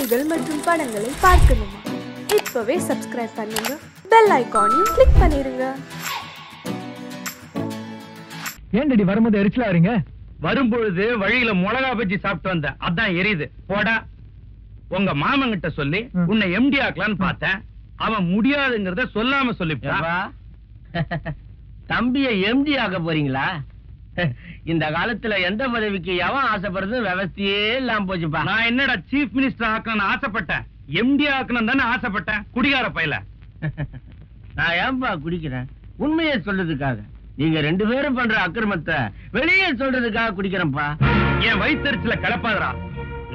செய்திகள் மற்றும் படங்களை பார்க்கணுமா? இப்பவே சப்ஸ்கிரைப் பண்ணுங்க, பெல் ஐகானையும் கிளிக் பண்ணிருங்க. ஏன்டி வரும்போது எரிச்சலா வரீங்க? வரும்பொழுது வழியில மிளகா பஜ்ஜி சாப்பிட்டு வந்த, அதான் எரியுது. போடா. உங்க மாமன் கிட்ட சொல்லி உன்னை எம்டி ஆக்கலான்னு பார்த்தேன். அவன் முடியாதுங்கிறத சொல்லாம சொல்லிவிட்டான். தம்பிய எம்டி ஆக்க போறீங்களா? இந்த காலத்துல எந்த பதவிக்கு எவன் ஆசைப்படுறது விவசாயே இல்லாம போச்சுப்பா. நான் என்னடா சீஃப் மினிஸ்டர் ஆக்கணும்னு ஆசைப்பட்டேன், எம்டி ஆக்கணும் தானே ஆசைப்பட்டேன். குடிகார பையல. நான் ஏன்பா குடிக்கிறேன்? உண்மையை சொல்றதுக்காக. நீங்க ரெண்டு பேரும் பண்ற அக்கிரமத்தை வெளியே சொல்றதுக்காக குடிக்கிறேன்ப்பா. என் வயிற்றுல கலப்பாதரா.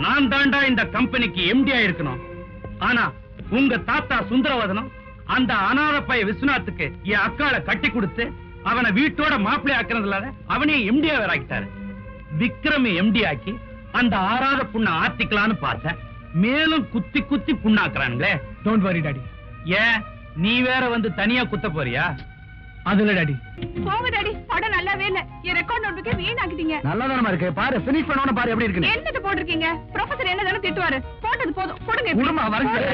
நான் தாண்டா இந்த கம்பெனிக்கு எம்டி ஆயிருக்கணும். ஆனா உங்க தாத்தா சுந்தரவதனம் அந்த அநாத பைய விஸ்வநாத்துக்கு என் அக்காளை கட்டி கொடுத்து அவனை வீட்டோட மாப்பிள்ளை ஆக்குறதுல அவனே எம்டி ஆக்கிட்டாரு. விக்ரம எம்டி ஆக்கி அந்த ஆறாத புண்ணை ஆத்திக்கலான்னு பார்த்தேன். மேலும் குத்தி குத்தி புண்ணாக்குறானுங்களே. Don't worry daddy. ஏன் நீ வேற வந்து தனியா குத்த போறியா? அதுல டாடி. போங்க டாடி, படம் நல்லாவே இல்ல. என் ரெக்கார்ட் நோட்புக்கே வீணாக்கிட்டீங்க. நல்லாதானமா இருக்கு. பாரு, ஃபினிஷ் பண்ணவன பாரு எப்படி இருக்குன்னு. என்னது போட்டுருக்கீங்க? ப்ரொஃபசர் என்னதானே திட்டுவாரு. போட்டது போதும். போடுங்க. குடுமா வரங்க.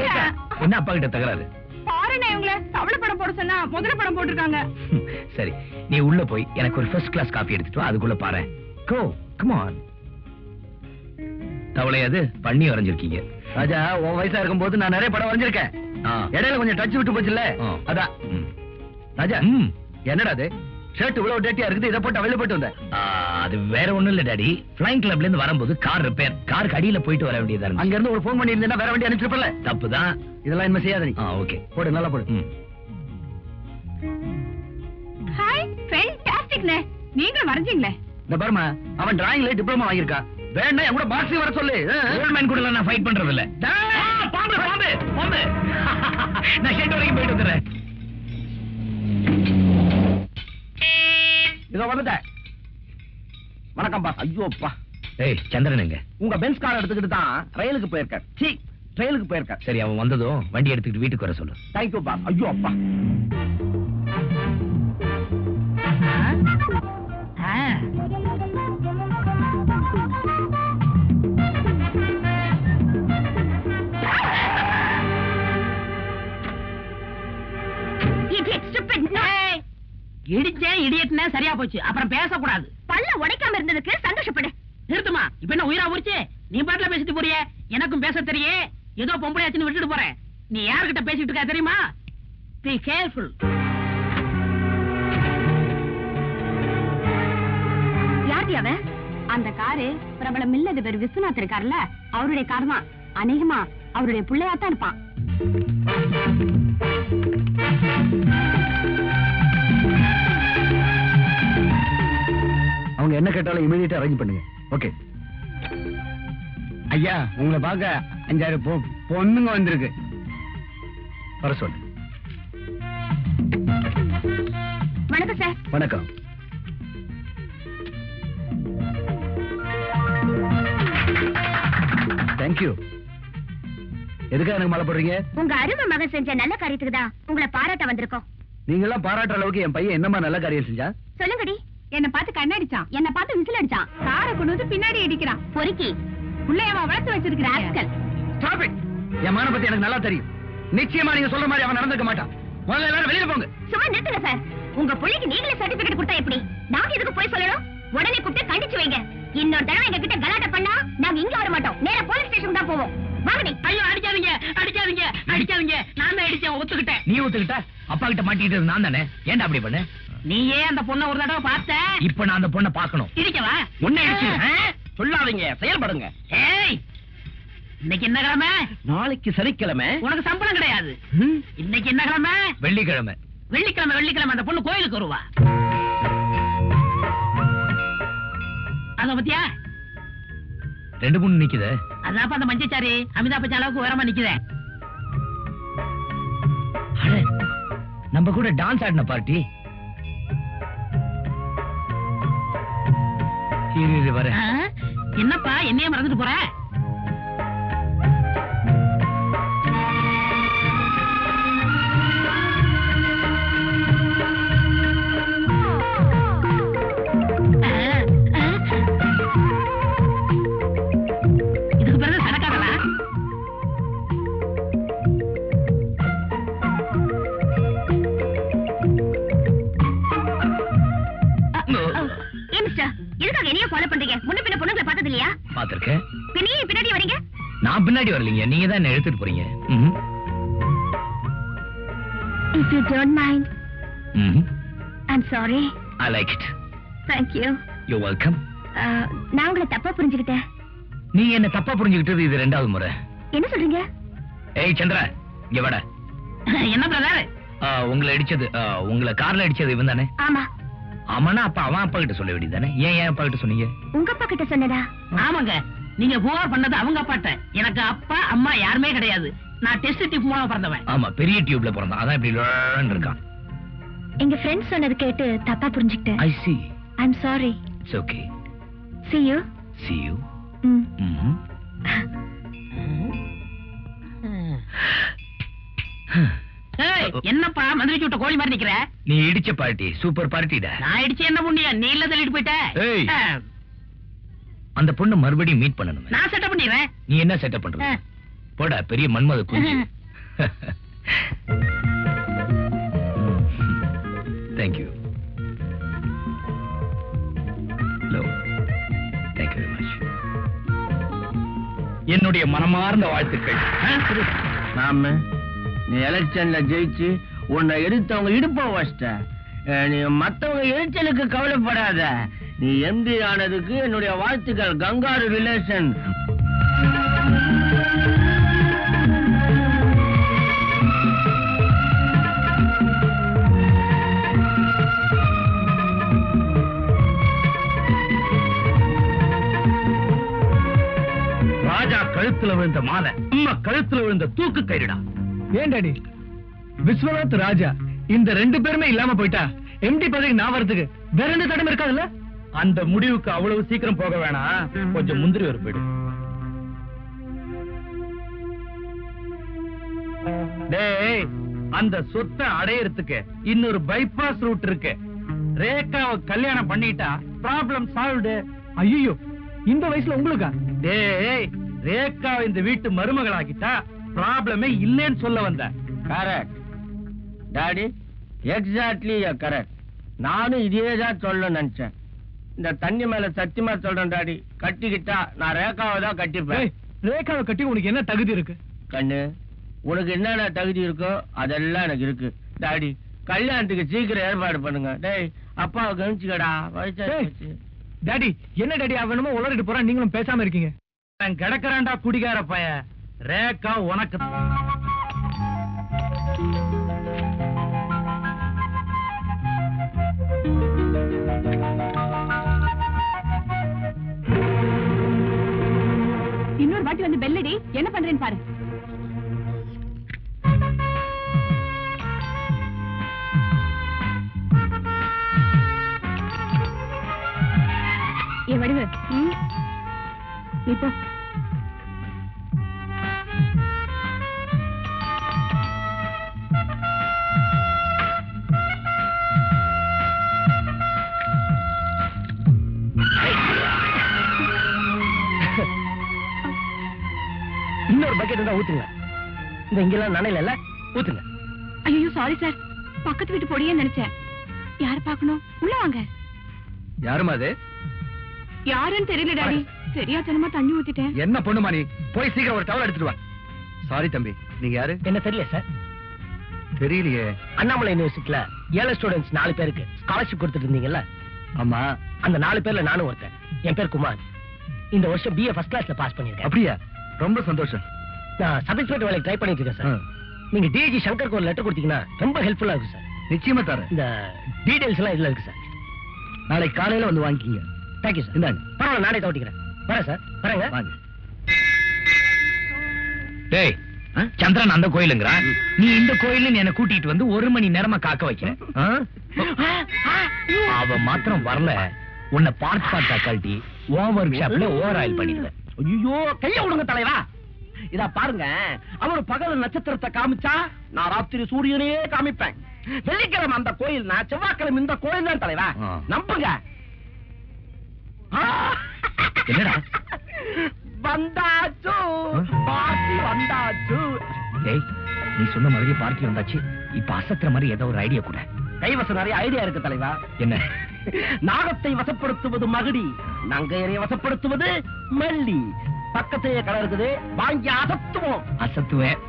என்ன அப்பா கிட்ட தகராறு? பாருங்க, இவங்கள தவளை படம் போட சொன்னா முதல்ல படம் போட்டுருக்காங்க. சரி, நீ உள்ள போய் எனக்கு ஒரு ஃபர்ஸ்ட் கிளாஸ் காபி எடுத்துட்டு வா. அதுக்குள்ள பாரு. கோ, கம் ஆன். தவளை அது பண்ணி வரைஞ்சிருக்கீங்க. ராஜா, உன் வயசா இருக்கும்போது நான் நிறைய படம் வரைஞ்சிருக்கேன். இடையில கொஞ்சம் டச் விட்டு போச்சுல்ல, அதான். ராஜா, என்னடா அது ஷர்ட் இவ்வளவு டேட்டியா இருக்குது, இதை போட்டு வெளில போட்டு வந்தேன். அது வேற ஒண்ணும் இல்ல டாடி. ஃப்ளைங் கிளப்ல இருந்து வரும்போது கார் ரிப்பேர். காருக்கு அடியில போயிட்டு வர வேண்டியதா இருக்கு. அங்க இருந்து ஒரு ஃபோன் பண்ணி இருந்தா வேற வண்டி அனுப்பிச்சிருப்பல. தப்புதான். இதெல்லாம் என்ன செய்யாத நீ. ஓகே, போடு, நல்லா போடு. ஹாய், ஃபேண்டாஸ்டிக்னே. நீங்களும் வரைஞ்சீங்களே. இந்த பாருமா, அவன் டிராயிங்ல டிப்ளமா வாங்கியிருக்கா. வேண்டாம், என் கூட பாக்ஸிங் வர சொல்லு. கோல்ட்மேன் கூட நான் ஃபைட் பண்றது இல்ல. பாம்பு பாம்பு பாம்பு. நான் ஷெட் வரைக்கும் போயிட்டு வந்துறேன். இதோ வந்துட்டேன். வணக்கம்பா. ஐயோப்பா. ஏய் சந்திரன் எங்க? உங்க பென்ஸ் கார் எடுத்துக்கிட்டு தான் ரயிலுக்கு போயிருக்கார். சி, ட்ரெயிலுக்கு போயிருக்கார். சரி, அவன் வந்ததும் வண்டி எடுத்துக்கிட்டு வீட்டுக்கு வர சொல்லு. தேங்க்யூ பா. ஐயோ அப்பா. இடிச்சேன் இடியட்னா சரியா போச்சு. அப்புறம் பேசக்கூடாது. பல்ல உடைக்காம இருந்ததுக்கு சந்தோஷப்படு. நிறுத்துமா. இப்ப என்ன உயிரா உரிச்சு நீ பாட்டுல பேசிட்டு போறியே. எனக்கும் பேச தெரியே. ஏதோ பொம்பளையாச்சுன்னு விட்டுட்டு போறேன். நீ யாருகிட்ட பேசிட்டு இருக்கா தெரியுமா? Be careful. யார்டி அவன்? அந்த காரு பிரபல மில்லதிபர் விஸ்வநாத் இருக்காருல்ல, அவருடைய கார் தான். அநேகமா அவருடைய பிள்ளையாத்தான் இருப்பான். அவங்க என்ன கேட்டாலும் இமிடியேட்டா அரேஞ்ச் பண்ணுங்க. ஓகே ஐயா, உங்களை பார்க்க 5-6 பொண்ணுங்க வந்திருக்கு. வர சொல்லு. வணக்கம் சார். வணக்கம். தேங்க்யூ. எதுக்காக எனக்கு மாலை போடுறீங்க? உங்க அருமை மகன் செஞ்ச நல்ல காரியத்துக்கு தான் உங்களை பாராட்ட வந்திருக்கோம். நீங்க எல்லாம் பாராட்டுற அளவுக்கு என் பையன் என்னமா நல்ல காரியம் செஞ்சா? சொல்லுங்கடி. என்ன பார்த்து கண்ணடிச்சான், என்ன பார்த்து விசில் அடிச்சான், காரை கொண்டு வந்து பின்னாடி அடிக்கிறான். பொறுக்கி புள்ளையவா வளர்த்து வச்சிருக்கிறான். Stop it. என் மான பத்தி எனக்கு நல்லா தெரியும். நிச்சயமா நீங்க சொல்ற மாதிரி அவன் நடந்துக்க மாட்டான். முதல்ல எல்லாரும் வெளியில போங்க. சும்மா நிறுத்துங்க சார். உங்க பிள்ளைக்கு நீங்களே சர்டிபிகேட் கொடுத்தா எப்படி? நாங்க எதுக்கு போய் சொல்லணும்? உடனே கூப்பிட்டு கண்டிச்சு வைங்க. இன்னொரு தடவை எங்க கிட்ட கலாட்டா பண்ணா நாங்க இங்க வர மாட்டோம். நேரா போலீஸ் ஸ்டேஷன் தான் போவோம். வாங்கடி. ஐயோ, அடிக்காதீங்க அடிக்காதீங்க அடிக்காதீங்க. நான் தான் அடிச்சேன். ஒத்துக்கிட்டேன். நீ ஒத்துக்கிட்ட? அப்பா கிட்ட மாட்டிக்கிட்டது நான் தானே. ஏன்டா அப்படி பண்ண? நீயே அந்த பொண்ணை ஒரு தடவை பார்த்த. இப்ப நான் அந்த பொண்ணை பார்க்கணும். இருக்கவா? உன்னை அடிச்சு சொல்லாதீங்க, செயல்படுங்க. ஏய், இன்னைக்கு என்ன கிழமை? நாளைக்கு சனிக்கிழமை. உனக்கு சம்பளம் கிடையாது. இன்னைக்கு என்ன கிழமை? வெள்ளிக்கிழமை. வெள்ளிக்கிழமை வெள்ளிக்கிழமை அந்த பொண்ணு கோயிலுக்கு வருவா. அத பத்தியா 2-3 நிக்குது. அதான் அந்த மஞ்சச்சாரி அமிதாப் பச்சன் அளவுக்கு உயரமா நிக்குதே. நம்ம கூட டான்ஸ் ஆடின பார்ட்டி. வர என்னப்பா என்னையே மறந்துட்டு போற? இதுக்கு பிறகு சரக்காரா? பாத்திருக்கேன். பின்னாடி வரீங்க? நான் பின்னாடி வரலீங்க, நீங்க தான் என்ன எடுத்துட்டு போறீங்க. If you don't mind. I'm sorry. I like it. Thank you. You're welcome. நான் உங்களை தப்பா புரிஞ்சுக்கிட்டேன். நீ என்ன தப்பா புரிஞ்சுக்கிட்டது இது 2வது முறை. என்ன சொல்றீங்க? ஏய் சந்திரா, இங்க வாடா. என்ன பிரதர்? உங்களை அடிச்சது, உங்களை கார்ல அடிச்சது இவன் தானே? ஆமா. ஆமாண்ணா, அப்ப அவன் அப்பா கிட்ட சொல்ல வேண்டியதானே? ஏன் அப்பா கிட்ட சொன்னீங்க? உங்க அப்பா கிட்ட சொன்னதா? ஆமாங்க, நீங்க புகார் பண்ணது அவங்க அப்பாட்ட. எனக்கு அப்பா அம்மா யாருமே கிடையாது. நான் டெஸ்ட் டியூப் மூலமா பிறந்தவன். ஆமா, பெரிய டியூப்ல பிறந்தான், அதான் இப்படி லோன்னு இருக்கான். எங்க ஃப்ரெண்ட்ஸ் சொன்னது கேட்டு தப்பா புரிஞ்சுக்கிட்டேன். I see. I'm sorry. It's okay. See you. See you. என்னப்பா மந்திரிச்சு விட்ட கோழி மாதிரி நிக்கிற? நீ இடிச்ச பார்ட்டி சூப்பர் பார்ட்டிடா. நான் இடிச்சு என்ன புண்ணியம்? நீ இல்ல தள்ளிட்டு போயிட்ட. அந்த பொண்ணு மறுபடியும் மீட் பண்ணணும். நான் செட்டப் பண்ணிடுறேன். நீ என்ன செட்டப் பண்ற? போடா பெரிய மன்மத குஞ்சு. Thank you. Hello. Thank you very much. என்னுடைய மனமார்ந்த வாழ்த்துக்கள். நாம நீ எலெக்ஷன்ல ஜெயிச்சு உன்னை எடுத்தவங்க இடுப்ப வச்சிட்ட. நீ மத்தவங்க எரிச்சலுக்கு கவலைப்படாத. நீ எம்பி ஆனதுக்கு என்னுடைய வாழ்த்துக்கள். Kangaroo relation. ராஜா கழுத்துல விழுந்த மாலை அம்மா கழுத்துல விழுந்த தூக்கு கயிறுடா. ஏன் டாடி, விஸ்வநாத் ராஜா இந்த 2 பேருமே இல்லாம போயிட்டா எம்டி பதவிக்கு நான் வரதுக்கு வேற எந்த தடம் இருக்காதுல்ல? அந்த முடிவுக்கு அவ்வளவு சீக்கிரம் போக வேணாம், கொஞ்சம் முந்திரி ஒரு போயிடு. டேய், அந்த சொத்தை அடையறதுக்கு இன்னொரு பைபாஸ் ரூட் இருக்கு. ரேகாவை கல்யாணம் பண்ணிட்டா ப்ராப்ளம் சால்வ்டு. ஐயோ, இந்த வயசுல உங்களுக்கா? டேய், ரேகாவை இந்த வீட்டு மருமகளாக்கிட்டா ப்ராப்ளமே இல்லைன்னு சொல்ல வந்த. Correct daddy, exactly correct. நானும் இதேதான் சொல்ல நினைச்சேன். இந்த தண்ணி மேல சத்தியமா சொல்றேன் டாடி, கட்டிக்கிட்டா நான் ரேகாவை தான் கட்டிப்பேன். ரேகாவை கட்டி உனக்கு என்ன தகுதி இருக்கு? கண்ணு, உனக்கு என்னென்ன தகுதி இருக்கோ அதெல்லாம் எனக்கு இருக்கு. டாடி, கல்யாணத்துக்கு சீக்கிரம் ஏற்பாடு பண்ணுங்க. டேய், அப்பாவை கவனிச்சுக்கடா, வயசாச்சு. டாடி, என்ன டாடி அவனுமோ உளறிட்டு போறான், நீங்களும் பேசாம இருக்கீங்க. கிடக்குறான்டா குடிகார பைய. ரேகா உனக்கு இன்னொரு வாட்டி வந்து பெல்லடி என்ன பண்றேன்னு பாரு. ஏ வடிவு, நீ போ. இன்னொரு பக்கெட் தான் ஊத்துங்க. இந்த இங்கெல்லாம் நனையில ஊத்துங்க. ஐயோ சாரி சார், பக்கத்து வீட்டு பொடியே நினைச்சேன். யார பாக்கணும்? உள்ள வாங்க. யாருமா அது? யாருன்னு தெரியல டாடி, தெரியாதனமா தண்ணி ஊத்திட்டேன். என்ன பொண்ணுமா நீ? போய் சீக்கிரம் ஒரு டவல் எடுத்துட்டு வா. சாரி தம்பி, நீங்க யாரு? என்ன தெரியல சார். தெரியலையே. அண்ணாமலை யூனிவர்சிட்டில ஏழை ஸ்டூடெண்ட்ஸ் 4 பேருக்கு ஸ்காலர்ஷிப் கொடுத்துட்டு இருந்தீங்கல்ல? ஆமா. அந்த 4 பேர்ல நானும் ஒருத்தன். என் பேர் குமார். இந்த வருஷம் BA ஃபர்ஸ்ட் கிளாஸ்ல பாஸ் பண்ணிருக்கேன். அப்படியா? ரொம்ப சந்தோஷம். நான் சப் இன்ஸ்பெக்டர் வேலைக்கு ட்ரை பண்ணிட்டு இருக்கேன் சார். நீங்க DG சங்கருக்கு ஒரு லெட்டர் கொடுத்தீங்கன்னா ரொம்ப ஹெல்ப்ஃபுல்லா இருக்கும் சார். நிச்சயமா தரேன். இந்த டீடைல்ஸ் எல்லாம் இதுல இருக்கு சார். நாளைக்கு காலையில வந்து வாங்கிக்கீங்க. Thank you sir. இந்தாங்க. பரவாயில்ல, நானே தவிக்கிறேன். வரேன் சார். வரேங்க. வாங்க. டேய், சந்திரன் அந்த கோயிலுங்கிறான், நீ இந்த கோயில்னு என்ன கூட்டிட்டு வந்து 1 மணி நேரமா காக்க வைக்கிறேன். அவ மாத்திரம் வரல, உன்னை பார்ட்டா கழட்டி ஓவர் ஷாப்ல ஓவர் ஆயில் பண்ணிடுவேன். ஐயோ, கைய விடுங்க தலைவா. இதா பாருங்க, அவர் பகல் நட்சத்திரத்தை காமிச்சா நான் ராத்திரி சூரியனையே காமிப்பேன். வெள்ளிக்கிழமை அந்த கோயில், நான் செவ்வாய்க்கிழமை இந்த கோயில் தான் தலைவா. நம்புங்க. என்னடா வந்தாச்சு, பார்ட்டி வந்தாச்சு. டேய், நீ சொன்ன மாதிரி பார்ட்டி வந்தாச்சு. இப்ப அசத்துற மாதிரி ஏதோ ஒரு ஐடியா கூட. கைவசம் நிறைய ஐடியா இருக்கு தலைவா. என்ன? நாகத்தை வசப்படுத்துவது மகுடி, நங்கையரை வசப்படுத்துவது மல்லி. பக்கத்திலேயே கடை இருக்குது, வாங்கி அசத்துவோம். அசத்துவேன்.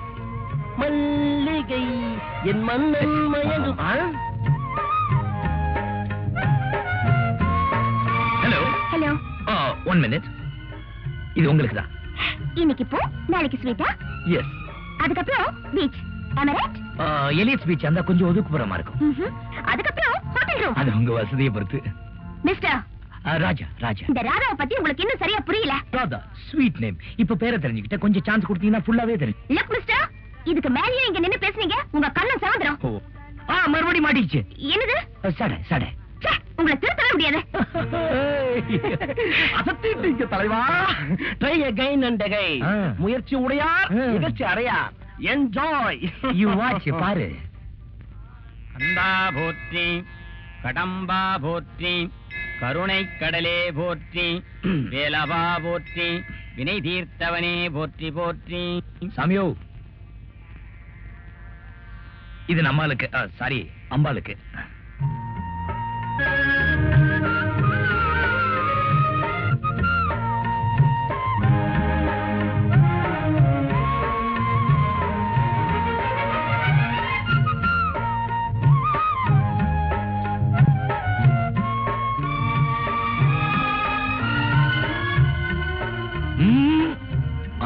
மல்லிகை என் மன்னன் மயங்கும். Hello hello. 1 minute. இது உங்களுக்கு தான். இன்னைக்கு போ, நாளைக்கு ஸ்வீட்டா? எஸ். அதுக்கப்புறம் beach. Am I right? Elliot's beach அந்த கொஞ்சம் ஒதுக்குப்புறமா இருக்கும். அதுக்கப்புறம் ஹோட்டல் ரூம். அது உங்க வசதியை பொறுத்து. மிஸ்டர் ராஜா. ராஜா. இந்த ராதாவை பத்தி உங்களுக்கு இன்னும் சரியா புரியல. Radha sweet name. இப்ப பேரை தெரிஞ்சுக்கிட்ட கொஞ்சம் சான்ஸ் கொடுத்தீங்கன்னா ஃபுல்லாவே தெரியும். லுக் மிஸ்டர், இதுக்கு மேலயே இங்க நின்னு பேசுனீங்க, உங்க கண்ணம் சாந்திரம். மறுபடியும் மாட்டிச்சு. என்னது? சடை சடை. உங்களை திருத்தவே முடியாது. அசத்திட்டீங்க தலைவா. Try again and again. முயற்சி உடையார் நிகழ்ச்சி அறையார். என்ஜாய். யூ வாட்ச் பாரு. கந்தா போற்றி, கடம்பா போற்றி, கருணை கடலே போற்றி, வேலவா போற்றி, வினை தீர்த்தவனே போற்றி போற்றி. சாமியோ, இது நம்மளுக்கு, சாரி அம்பாளுக்கு.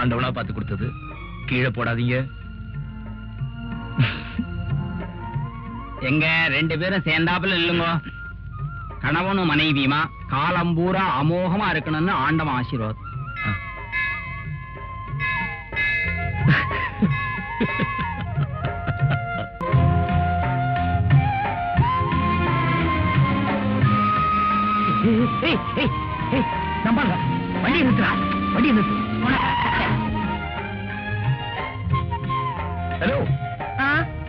ஆண்டவனா பார்த்து கொடுத்தது, கீழே போடாதீங்க. எங்க 2 பேரும் சேர்ந்தாப்புல இல்லுங்க. கணவனும் மனைவியுமா காலம் பூரா அமோகமா இருக்கணும்னு ஆண்டவன் ஆசீர்வாதம். நம்பாங்க. வண்டி நிறுத்துறா, வண்டி நிறுத்து. ஹலோ,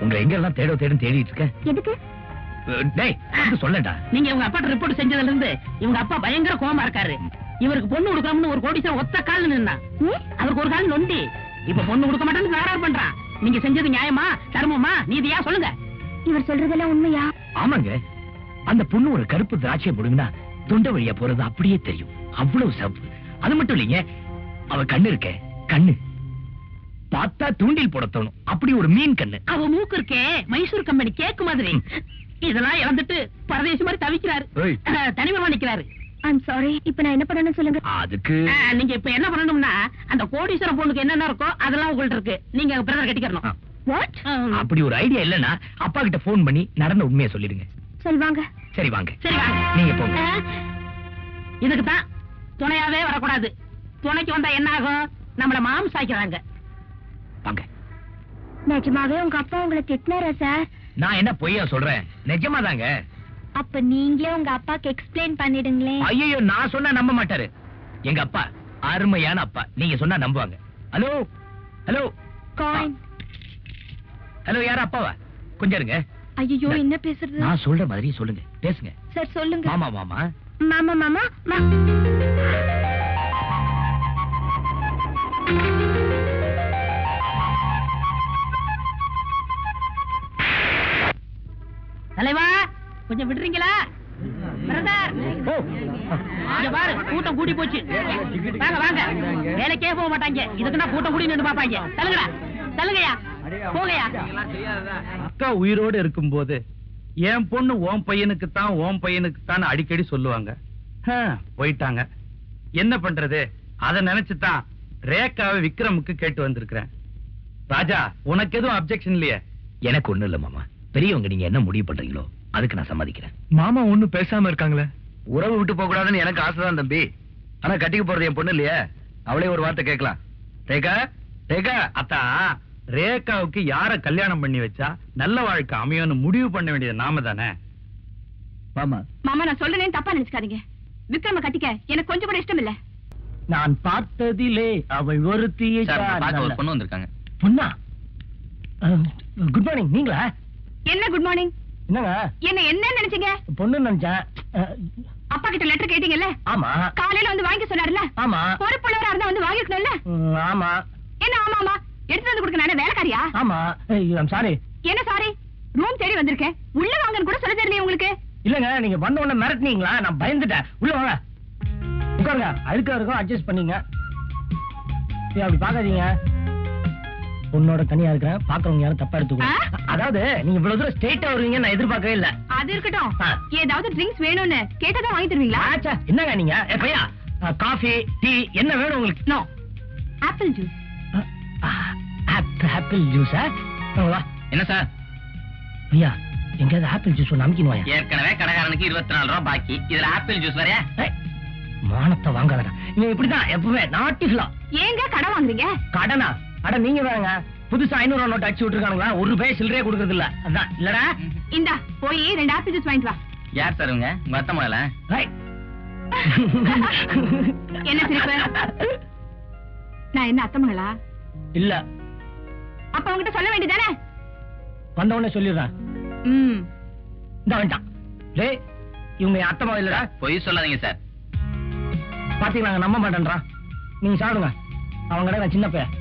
உங்களை எங்க எல்லாம் தேடிட்டு இருக்கேன். எதுக்கு? டேய், சொல்லடா. நீங்க உங்க அப்பா ரிப்போர்ட் செஞ்சதுல இருந்து இவங்க அப்பா பயங்கர கோவமா இருக்காரு. இவருக்கு பொண்ணு கொடுக்கணும்னு ஒரு கோடீஸ்வரன் ஒத்த கால் நின்னா, அவருக்கு ஒரு கால் நொண்டி. இப்ப பொண்ணு கொடுக்க மாட்டேன்னு வேறார் பண்றான். நீங்க செஞ்சது நியாயமா, தர்மமா, நீதியா சொல்லுங்க. இவர் சொல்றதெல்லாம் உண்மையா? ஆமாங்க. அந்த பொண்ணு ஒரு கருப்பு திராட்சையை போடுங்கன்னா தொண்டை வழியா போறது அப்படியே தெரியும். அவ்வளவு சிவப்பு. அது மட்டும் இல்லைங்க, அவ கண்ணு இருக்க, கண்ணு பார்த்தா தூண்டில் போட தோணும். அப்படி ஒரு மீன் கண்ணு. அவ மூக்கு இருக்கே மைசூர் கம்பெனி கேக்கு மாதிரி. இதெல்லாம் இழந்துட்டு பரதேசி மாதிரி தவிக்கிறாரு, தனிமமா நிக்கிறாரு. I'm sorry. இப்ப நான் என்ன பண்ணணும் சொல்லுங்க. அதுக்கு நீங்க இப்ப என்ன பண்ணணும்னா, அந்த கோடீஸ்வரம் பொண்ணுக்கு என்னென்ன இருக்கோ அதெல்லாம் உங்கள்ட்ட இருக்கு. நீங்க பிரதர் கட்டிக்கணும். வாட்? அப்படி ஒரு ஐடியா இல்லன்னா அப்பா கிட்ட போன் பண்ணி நடந்த உண்மையை சொல்லிடுங்க. சரி வாங்க. சரி வாங்க. சரி வாங்க. நீங்க போங்க. இதுக்கு தான் துணையாவே வரக்கூடாது. துணைக்கு வந்தா என்ன ஆகும்? நம்மள மாம் சாய்க்கிறாங்க. வாங்க. நிஜமாவே உங்க அப்பா உங்களை திட்டினாரா சார்? நான் என்ன பொய்யா சொல்றேன்? நிஜமா தாங்க. அப்ப நீங்களே உங்க அப்பாக்கு எக்ஸ்பிளைன் பண்ணிடுங்களேன். ஐயோ, நான் சொன்னா நம்ப மாட்டாரு. எங்க அப்பா அருமையான அப்பா. நீங்க சொன்னா நம்புவாங்க. Hello hello coin. ஹலோ, யாரா அப்பாவா? கொஞ்சம் இருங்க. ஐயோ, என்ன பேசுறது? நான் சொல்ற மாதிரி சொல்லுங்க, பேசுங்க. சார் சொல்லுங்க. மாமா மாமா மாமா மாமா. தலைவா, கொஞ்சம் விடுறீங்களா? பிரதர், இங்க பாரு, கூட்டம் கூடி போச்சு. வாங்க வாங்க. வேலைக்கே போக மாட்டாங்க, இதுக்குன்னா கூட்டம் கூடி நின்று பாப்பாங்க. தள்ளுங்கடா, தள்ளுங்கயா, போங்கயா. அக்கா உயிரோடு இருக்கும்போது என் பொண்ணு ஓம் பையனுக்குத்தான், ஓம் பையனுக்குத்தான் அடிக்கடி சொல்லுவாங்க. போயிட்டாங்க, என்ன பண்றது? அத நினைச்சுதான் ரேகாவை விக்ரமுக்கு கேட்டு வந்திருக்கிறேன். ராஜா, உனக்கு எதுவும் அப்செக்ஷன் இல்லையே? எனக்கு ஒண்ணு இல்ல மாமா. பெரியவங்க நீங்க என்ன முடிவு பண்றீங்களோ அதுக்கு நான் சம்மதிக்கிறேன். மாமா ஒண்ணும் பேசாம இருக்காங்களே. உறவு விட்டு போக கூடாதுன்னு எனக்கு ஆசைதான் தம்பி. ஆனா கட்டிக்க போறது என் பொண்ணு இல்லையே. அவளே ஒரு வார்த்தை கேட்கலாம். ரேகா, ரேகா. அத்தா, ரேகாவுக்கு யார கல்யாணம் பண்ணி வச்சா நல்ல வாழ்க்கை அமையும்னு முடிவு பண்ண வேண்டியது நாம தானே. மாமா மாமா, நான் சொல்றேன்னு தப்பா நினைச்சுக்காதீங்க. விக்ரம கட்டிக்க எனக்கு கொஞ்சம் கூட இஷ்டம் இல்ல. நான் பார்த்ததிலே அவள் ஒருத்தியை பொண்ணு வந்திருக்காங்க. பொண்ணா? Good morning. நீங்களா? என்ன குட் மார்னிங்? என்னங்க என்ன நினைச்சீங்க? பொண்ணு நினைச்சேன். அப்பா கிட்ட லெட்டர் கேட்டீங்கல்ல? ஆமா. காலையில வந்து வாங்கி சொன்னாருல்ல? ஆமா. பொறுப்புள்ளவரா இருந்தா வந்து வாங்கிக்கணும்ல? ஆமா. என்ன ஆமா ஆமா? எடுத்து வந்து கொடுக்க நானே வேலைக்காரியா? ஆமா. I'm sorry. என்ன சாரி? ரூம் தேடி வந்திருக்கேன், உள்ள வாங்கன்னு கூட சொல்ல தெரியலையே உங்களுக்கு? இல்லங்க, நீங்க வந்த உடனே மிரட்டினீங்களா, நான் பயந்துட்டேன். உள்ள வாங்க. உட்காருங்க. அழுக்கா இருக்கும், அட்ஜஸ்ட் பண்ணீங்க. அப்படி பாக்காதீங்க. உன்னோட தனியா இருக்கிறேன், பாக்குறவங்க யாரும் தப்பா எடுத்துக்கோ. அதாவது நீங்க இவ்வளவு தூரம் ஸ்ட்ரெயிட்டா வருவீங்க நான் எதிர்பார்க்கவே இல்ல. அது இருக்கட்டும். ஏதாவது ட்ரிங்க்ஸ் வேணும்னு கேட்டதா வாங்கி தருவீங்களா? என்னங்க நீங்க? பையா, காஃபி, டீ என்ன வேணும் உங்களுக்கு? No, apple juice. ஆப்பிள் ஜூஸா? என்ன சார்? ஐயா, எங்கயாவது ஆப்பிள் ஜூஸ் ஒன்று அமுக்கின்னு வாயா. ஏற்கனவே கடைக்காரனுக்கு 24 ரூபாய் பாக்கி, இதுல ஆப்பிள் ஜூஸ் வரையா? மானத்தை வாங்காதடா. நீங்க இப்படிதான் எப்பவுமே நாட்டிஃபுல்லா. ஏங்க கடை வாங்குறீங்க? கடனா? அட நீங்க வேறங்க. புதுசா 500 ரூபா நோட்டு அடிச்சு விட்டுருக்காங்களா? ஒரு ரூபாய் சில்லறையே கொடுக்கறது இல்ல. அதான் இல்லடா. இந்தா போய் 2 ஆப்பிள் ஜூஸ் வாங்கிட்டு வா. யார் சார் உங்க அத்தை மகளா? என்ன சிரிப்பு? நான் என்ன அத்தை மகளா? இல்ல. அப்ப உங்ககிட்ட சொல்ல வேண்டியதானே? வந்த உடனே சொல்லிடுறேன். இந்த வேண்டாம். டேய், இவங்க அத்தை மகள் இல்லடா. பொய் சொல்லாதீங்க சார். பாத்தீங்களா, நம்ப மாட்டேன்றான். நீங்க சாப்பிடுங்க. அவங்க நான் சின்ன பையன்.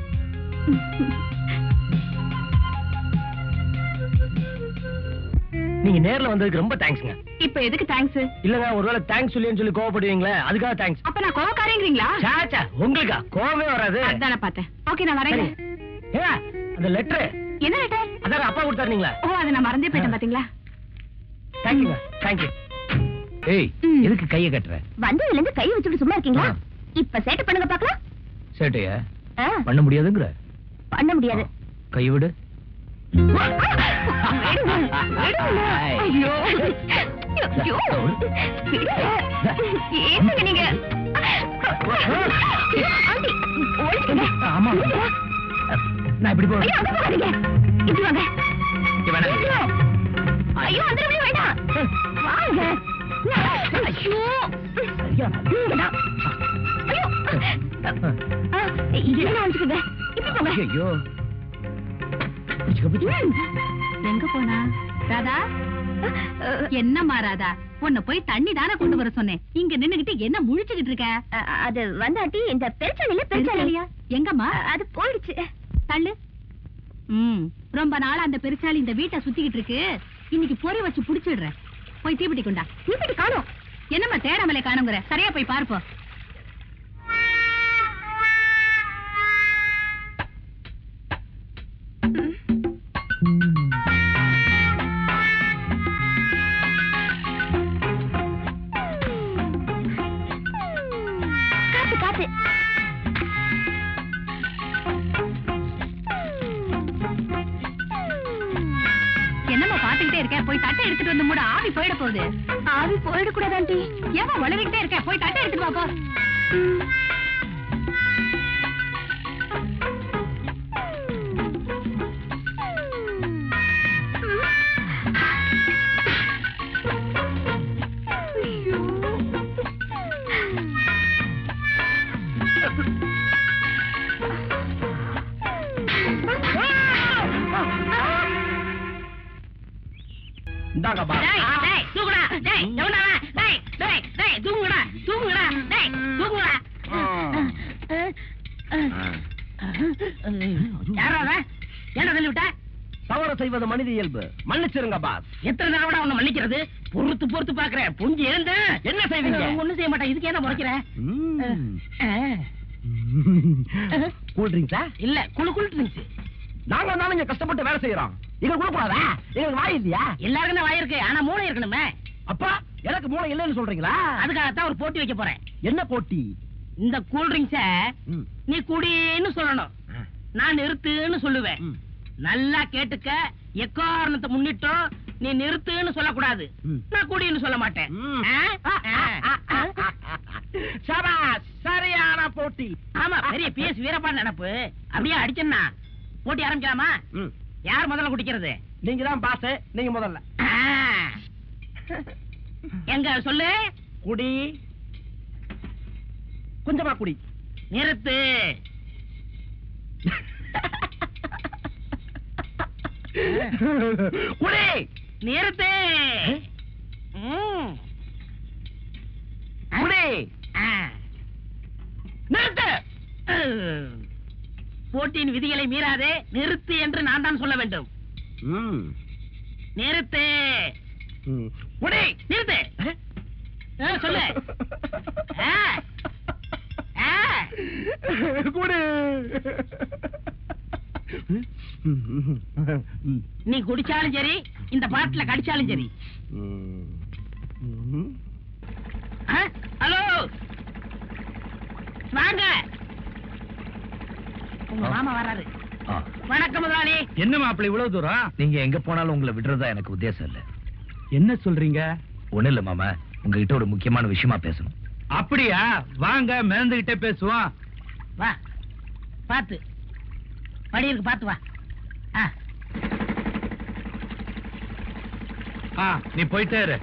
நீங்க நேர்ல வந்ததுக்கு ரொம்ப தேங்க்ஸ்ங்க. இப்ப எதுக்கு தேங்க்ஸ்? இல்லங்க, ஒருவேளை தேங்க்ஸ் சொல்லி கோவப்படுவீங்களே, அதுக்காக தேங்க்ஸ். அப்ப நான் கோவக்காரங்கிறீங்களா? சாச்சா, உங்களுக்கா கோவமே வராது. அதான பார்த்தேன். ஓகே, நான் வரேன். ஏங்க, அந்த லெட்டர். என்ன லெட்டர்? அதான் அப்பா கொடுத்தாருங்களா? ஓ, அதை நான் மறந்தே போயிட்டேன் பாத்தீங்களா? தேங்க்யூங்க. தேங்க்யூ. ஏய், எதுக்கு கையை கட்டுற? வந்ததுல இருந்து கை வச்சுட்டு சும்மா இருக்கீங்களா? இப்ப சேட்டை பண்ணுங்க பாக்கலாம். சேட்டையா பண்ண முடியாதுங்கற? பண்ண முடியாது. கை விடு. ஐயோ, ஏங்க நீங்க? ஆமா, நான் இப்படி போறேன். இப்படி வாங்க. ஐயோ, அந்த வேண்டாம். வாங்க. ஐயோ, எங்க போனா ராதா? என்னம்மா ராதா, உன்னை போய் தண்ணி தானே கொண்டு வர சொன்னேன். இங்க நின்னுகிட்டு என்ன முழிச்சுக்கிட்டு இருக்க? அது வந்தாட்டி இந்த பெருச்சாலியா? எங்கம்மா? அது போயிடுச்சு. தள்ளு. ரொம்ப நாளா அந்த பெருச்சாலி இந்த வீட்டை சுத்திக்கிட்டு இருக்கு. இன்னைக்கு பொறி வச்சு புடிச்சிடுறேன். போய் தீப்பெட்டி கொண்டா. தீப்பெட்டி காணோம். என்னம்மா தேடாமலே காணுங்கிற? சரியா போய் பார்ப்போம். காத்து காத்து. என்னம்மா பாத்துக்கிட்டே இருக்க? போய் தட்டை எடுத்துட்டு வந்து மூட. ஆவி போயிட போகுது. ஆவி போயிடக்கூடாது ஆண்டி. ஏமா வளரிக்கிட்டே இருக்க? போய் தட்டை எடுத்துட்டு வா போ. தவறு செய்வது மனித இயல்பு. மன்னிச்சிருங்க பாஸ். எத்தனை தடவை உன்னை மன்னிக்கிறது? பொறுத்து பொறுத்து பாக்குறேன். புரிஞ்சு எழுந்த என்ன செய்வீங்க? ஒண்ணும் செய்ய மாட்டேன். இதுக்கு என்ன முறைக்கிற? கூல் ட்ரிங்க்ஸா? இல்ல, குளு குளு ட்ரிங்க்ஸ். நாங்க தான் இங்க கஷ்டப்பட்டு வேலை செய்யறோம். இங்க கூட கூடாதா? எங்களுக்கு வாய் இல்லையா? எல்லாருக்கும் வாய் இருக்கு, ஆனா மூளை இருக்கணுமே. அப்பா, எனக்கு மூளை இல்லைன்னு சொல்றீங்களா? அதுக்காகத்தான் ஒரு போட்டி வைக்க போறேன். என்ன போட்டி? இந்த கூல் ட்ரிங்க்ஸ நீ குடின்னு சொல்லணும், நான் நிறுத்துன்னு சொல்லுவேன். நல்லா கேட்டுக்க. எக்காரணத்தை முன்னிட்டும் நீ நிறுத்துன்னு சொல்லக்கூடாது. நான் குடின்னு சொல்ல மாட்டேன். சரியான போட்டி. ஆமா, பெரிய பிஎஸ் வீரபாண்டி நினப்பு. அப்படியே அடிச்சா போட்டி ஆரம்பிக்கலாமா? யார் முதல்ல குடிக்கிறது? நீங்க தான் பாஸ். நீங்க முதல்ல. எங்க சொல்லு. குடி, கொஞ்சமா குடி. நிறுத்து. குடி, நிறுத்து. குடி, நிறுத்து. போட்டியின் விதிகளை மீறாதே. நிறுத்து என்று நான் தான் சொல்ல வேண்டும். நிறுத்து. குடி, நிறுத்து. சொல்லு. நீ குடிச்சாலும் சரி, இந்த பாட்டுல கடிச்சாலும் சரி. ஹலோ, வாங்க. உங்க மாமா வராரு. வணக்கம் முதலாளி. என்ன மாப்பிள்ள இவ்வளவு தூரம்? நீங்க எங்க போனாலும் உங்களை விடுறதா எனக்கு உத்தேசம் இல்ல. என்ன சொல்றீங்க? ஒண்ணு இல்ல மாமா, உங்ககிட்ட ஒரு முக்கியமான விஷயமா பேசணும். அப்படியா? வாங்க, மேந்துகிட்டே பேசுவோம். வா, பாத்து படி இருக்கு, பாத்து வா. நீ போயிட்டே இரு.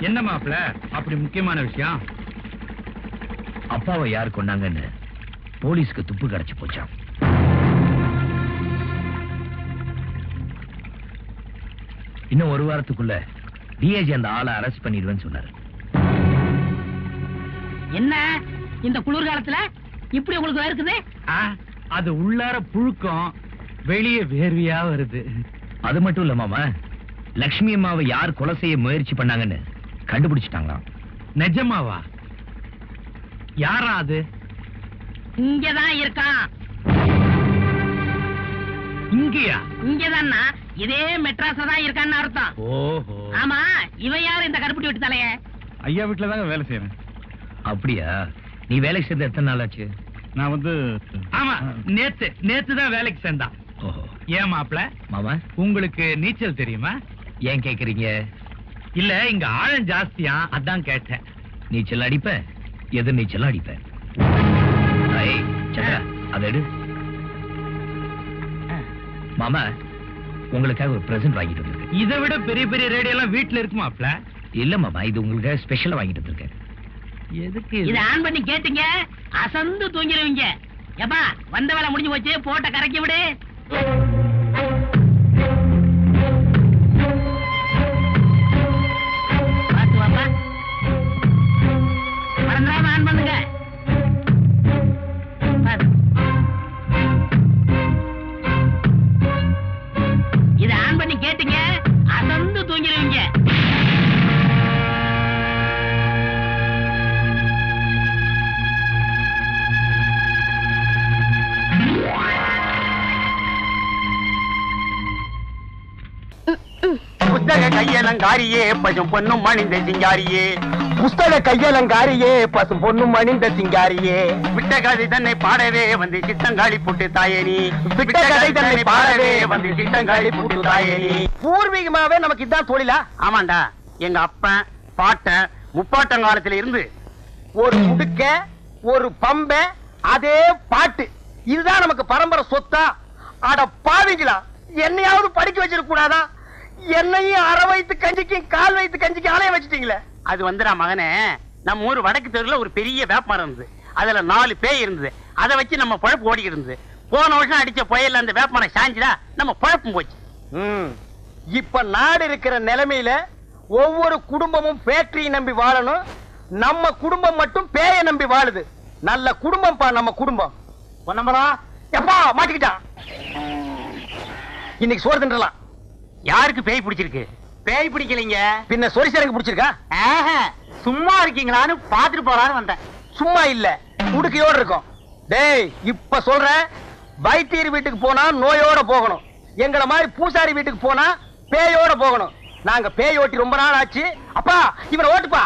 என்ன மாப்பிள்ள அப்படி முக்கியமான விஷயம்? அப்பாவை யார் கொண்டாங்கன்னு போலீஸ்க்கு துப்பு கிடைச்சு போச்சாம். இன்னும் ஒரு வாரத்துக்குள்ள டிஐஜி அந்த ஆளை அரெஸ்ட் பண்ணிடுவேன்னு சொன்னாரு. என்ன இந்த குளிர்காலத்துல இப்படி உங்களுக்கு இருக்குது? அது உள்ளார புழுக்கம், வெளியே வேர்வையா வருது. அது மட்டும் இல்ல மாமா, லட்சுமி அம்மாவை யார் கொலை செய்ய முயற்சி பண்ணாங்கன்னு கண்டுபிடிச்சிட்டாங்களாம். நிஜமாவா? யாரா அது? இங்கதான் இருக்கான். இங்கயா? இங்கதான், இதே மெட்ராஸ்ல தான் இருக்கான்னு அர்த்தம். ஓஹோ. ஆமா, இவன் யாரு இந்த கருப்பட்டி விட்டு தலைய? ஐயா வீட்டுல தாங்க வேலை செய்யறேன். அப்படியா? நீ வேலைக்கு சேர்ந்து எத்தனை நாள் ஆச்சு? நான் ஆமா, நேத்து தான் வேலைக்கு சேர்ந்தான். ஏன் மாப்பிள மாமா, உங்களுக்கு நீச்சல் தெரியுமா? ஏன் கேக்குறீங்க? இல்ல, இங்க ஆழம் ஜாஸ்தியா, அதான் கேட்டேன். நீச்சல் அடிப்பேன், எதிர் நீச்சல் அடிப்பேன். அதை எடு. மாமா, உங்களுக்காக ஒரு பிரசன்ட் வாங்கிட்டு வந்திருக்கேன். இதை விட பெரிய பெரிய ரேடியோ எல்லாம் வீட்டுல இருக்கு மாப்பிள. இல்ல மாமா, இது உங்களுக்காக ஸ்பெஷலா வாங்கிட்டு வந்திருக்கேன். எதுக்கு? இத ஆன் பண்ணி கேட்டீங்க, அசந்து தூங்கிடுவீங்க. எப்பா, வந்த வேலை முடிஞ்சு போச்சு, போட்ட கரைக்கி விடு. பாத்து வாப்பா, மறந்துடாம ஆன் பண்ணுங்க. இத ஆன் பண்ணி கேட்டீங்க, அசந்து தூங்கிடுவீங்க. புஸ்தக கையலங்காரியே பசும் பொண்ணும் மணிந்த சிங்காரியே, புஸ்தக கையலங்காரியே பசும் பொண்ணும் மணிந்த சிங்காரியே, விட்ட கதை தன்னை பாடவே வந்து சித்தங்காளி புட்டு தாயேனி, விட்ட கதை தன்னை பாடவே வந்து சித்தங்காளி புட்டு தாயேனி. பூர்வீகமாவே நமக்கு இதான் தொழிலா? ஆமாண்டா, எங்க அப்பன் பாட்டன் முப்பாட்டங்காலத்துல இருந்து ஒரு முடுக்க ஒரு பம்ப அதே பாட்டு, இதுதான் நமக்கு பரம்பரை சொத்தா. அட பாவிங்களா, என்னையாவது படிக்க வச்சிருக்க கூடாதா? என்னையும் அரை வயித்து கஞ்சிக்கும் கால் வயித்து கஞ்சிக்கும் ஆலைய வச்சுட்டீங்களே. அது வந்துடா மகனே, நம்ம ஊர் வடக்கு தெருல ஒரு பெரிய வேப்பமரம் இருந்தது. அதுல 4 பேய் இருந்தது. அதை வச்சு நம்ம பழப்பு ஓடிக்கிட்டு இருந்தது. போன வருஷம் அடிச்ச புயல்ல அந்த வேப்பமரம் சாஞ்சுதா, நம்ம பழப்பும் போச்சு. இப்ப நாடு இருக்கிற நிலைமையில ஒவ்வொரு குடும்பமும் ஃபேக்டரி நம்பி வாழணும். நம்ம குடும்பம் மட்டும் பேய நம்பி வாழுது. நல்ல குடும்பம் பா நம்ம குடும்பம். பொன்னம்பலா எப்பா மாட்டிக்கிட்டான். இன்னைக்கு சோறு தின்றலாம். யாருக்கு பேய் பிடிச்சிருக்கு? பேய் பிடிக்கலைங்க, பின்ன சொரிசரங்கு பிடிச்சிருக்கா? சும்மா இருக்கீங்களான்னு பாத்துட்டு போறான்னு வந்தேன். சும்மா இல்ல, உடுக்கையோடு இருக்கும். டேய், இப்ப சொல்றேன், வைத்தியர் வீட்டுக்கு போனா நோயோட போகணும். எங்களை மாதிரி பூசாரி வீட்டுக்கு போனா பேயோட போகணும். நாங்க பேய் ஓட்டி ரொம்ப நாள் ஆச்சு. அப்பா, இவனை ஓட்டுப்பா.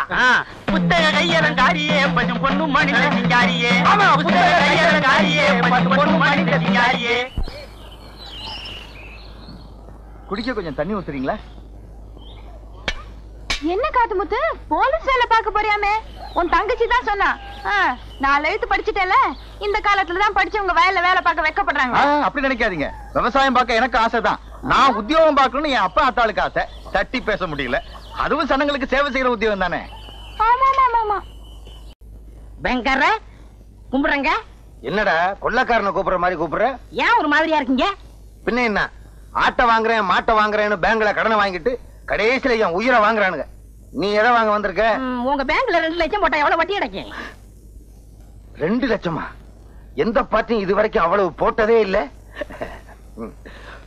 புத்தக கையலங்காரியே பசும் பொண்ணும் மணிந்த சிங்காரியே. ஆமா, புத்தக கையலங்காரியே பசும் பொண்ணும் மணிந்த சிங்காரியே. குடிக்க கொஞ்சம் தண்ணி ஊத்துறீங்களா? என்ன காத்துமுத்து, போலீஸ் வேலை பார்க்க போறியாமே? உன் தங்கச்சி தான் சொன்னா. 4 எழுத்து படிச்சுட்டேல, இந்த காலத்துல தான் படிச்சவங்க வயல்ல வேலை பார்க்க வெக்கப்படுறாங்க. அப்படி நினைக்காதீங்க, விவசாயம் பார்க்க எனக்கு ஆசைதான். நான் உத்தியோகம் பார்க்கணும்னு என் அப்பா அத்தாளுக்கு ஆசை. தட்டி பேச முடியல. அதுவும் சனங்களுக்கு சேவை செய்யற உத்தியோகம் தானே. ஆமா. வெங்கற கும்பிடுறங்க. என்னடா கொள்ளக்காரனை கூப்பிடுற மாதிரி கூப்பிடுற? ஏன் ஒரு மாதிரியா இருக்கீங்க? பின்ன என்ன, ஆட்டை வாங்குறேன் மாட்டை வாங்குறேன்னு பேங்க்ல கடனை வாங்கிட்டு கடைசியில என் உயிரை வாங்குறானுங்க. நீ எதை வாங்க வந்திருக்க? உங்க பேங்க்ல 2 லட்சம் போட்டா எவ்வளவு வட்டி கிடைக்கும்? 2 லட்சமா? எந்த பார்ட்டியும் இது வரைக்கும் அவ்வளவு போட்டதே இல்ல.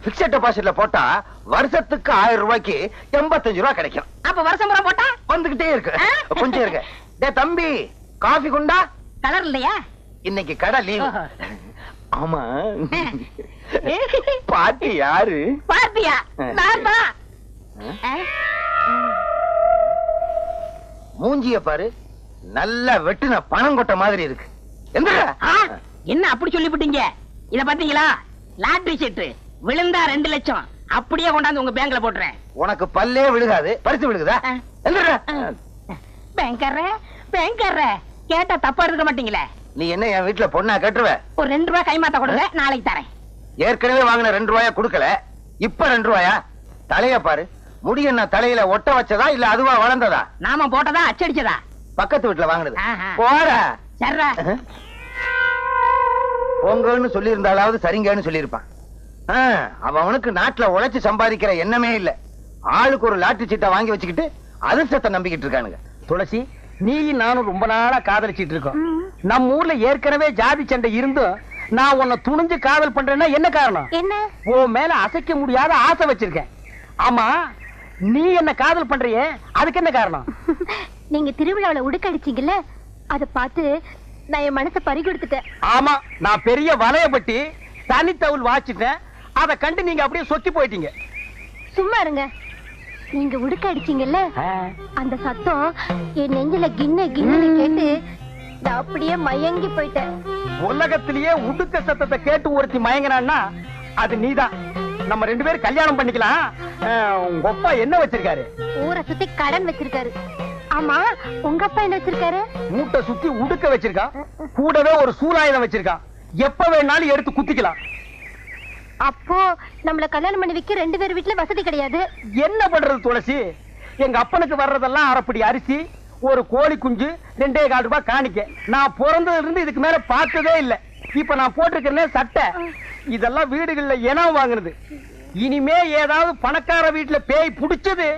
பிக்ஸட் டெபாசிட்ல போட்டா வருஷத்துக்கு 1000 ரூபாய்க்கு 85 ரூபாய் கிடைக்கும். அப்ப வருஷம் பூரா போட்டா வந்துகிட்டே இருக்கு. கொஞ்சம் இருக்கு. டேய் தம்பி, காஃபி குண்டா? கலர் இல்லையா? இன்னைக்கு கடை லீவ். ஆமா, பாட்டி யாரு? பார்த்தியா? நான் தான். மூஞ்சிய பாரு, நல்லா வெட்டுன பணம் கொட்ட மாதிரி இருக்கு. என்ன அப்படி சொல்லிவிட்டீங்க? இத பாத்தீங்களா? லாட்டரி சீட்டு விழுந்தா 2 லட்சம் அப்படியே கொண்டாந்து உங்க பேங்க்ல போட்டுறேன். உனக்கு பல்லே விழுகாது, பரிசு விழுகுதா? பேங்கர்ற கேட்டா தப்பா இருக்க மாட்டீங்களே. நீ என்ன என் வீட்டுல பொண்ணா கட்டுவ? ஒரு 2 ரூபாய் கைமாத்த கொடுங்க, நாளைக்கு தரேன். ஏற்கனவே வாங்கின 2 ரூபாயா கொடுக்கல, இப்ப 2 ரூபாயா? தலைய பாரு, முடி என்ன தலையில ஒட்ட வச்சதா இல்ல அதுவா வளர்ந்ததா? நாம போட்டதா அச்சடிச்சதா? பக்கத்து வீட்டுல வாங்கினது. போற சர்ரா பொங்கல்னு சொல்லி இருந்தாலாவது சரிங்கன்னு சொல்லியிருப்பான். அவனுக்கு நாட்டுல உழைச்சு சம்பாதிக்கிற எண்ணமே இல்ல. ஆளுக்கு ஒரு லாட்டரி சீட்டை வாங்கி வச்சுக்கிட்டு அதிர்ஷ்டத்தை நம்பிக்கிட்டு இருக்கானுங்க. துளசி, நீ நானும் ரொம்ப நாளா காதலிச்சிட்டு இருக்கோம். நம்ம ஊர்ல ஏற்கனவே ஜாதி சண்டை இருந்தும் நான் உன்னை துணிஞ்சு காதல் பண்றேன்னா என்ன காரணம்? என்ன? உன் மேல அசைக்க முடியாத ஆசை வச்சிருக்கேன். ஆமா, நீ என்ன காதல் பண்றியே, அதுக்கு என்ன காரணம்? நீங்க திருவிழாவில உடுக்கடிச்சீங்கல்ல, அத பார்த்து நான் என் மனசை பறி கொடுத்துட்டேன். ஆமா, நான் பெரிய வலையப்பட்டி தனித்தவுள் வாச்சிட்டேன். அத கண்டு நீங்க அப்படியே சொக்கி போயிட்டீங்க. சும்மா இருங்க. நீங்க உடுக்க அடிச்சீங்கல்ல, அந்த சத்தம் என் நெஞ்சில கிண்ண கிண்ணு கேட்டு நான் அப்படியே மயங்கி போயிட்டேன். உலகத்திலேயே உடுக்க சத்தத்தை கேட்டு ஒருத்தி மயங்கினான்னா அது நீதான். நம்ம 2 பேரும் கல்யாணம் பண்ணிக்கலாம். உங்க அப்பா என்ன வச்சிருக்காரு? ஊரை சுத்தி கடன் வச்சிருக்காரு. ஆமா, உங்க அப்பா என்ன வச்சிருக்காரு? மூட்டை சுத்தி உடுக்க வச்சிருக்கான். கூடவே ஒரு சூலாயுதம் வச்சிருக்கான். எப்ப வேணாலும் எடுத்து குத்திக்கலாம். அப்போ நம்மள கல்யாணம் பண்ணி வைக்க 2 பேர் வீட்டுல வசதி கிடையாது. என்ன பண்றது துளசி? எங்க அப்பனுக்கு வர்றதெல்லாம் அரைப்படி அரிசி, ஒரு கோழி குஞ்சு, 2.25 ரூபாய் காணிக்க. நான் பிறந்ததுல இருந்து இதுக்கு மேல பார்த்ததே இல்ல. இப்ப நான் போட்டிருக்கிறேன் சட்டை, இதெல்லாம் வீடுகள்ல இனம் வாங்குறது. இனிமே ஏதாவது பணக்கார வீட்டுல பேய் புடிச்சது,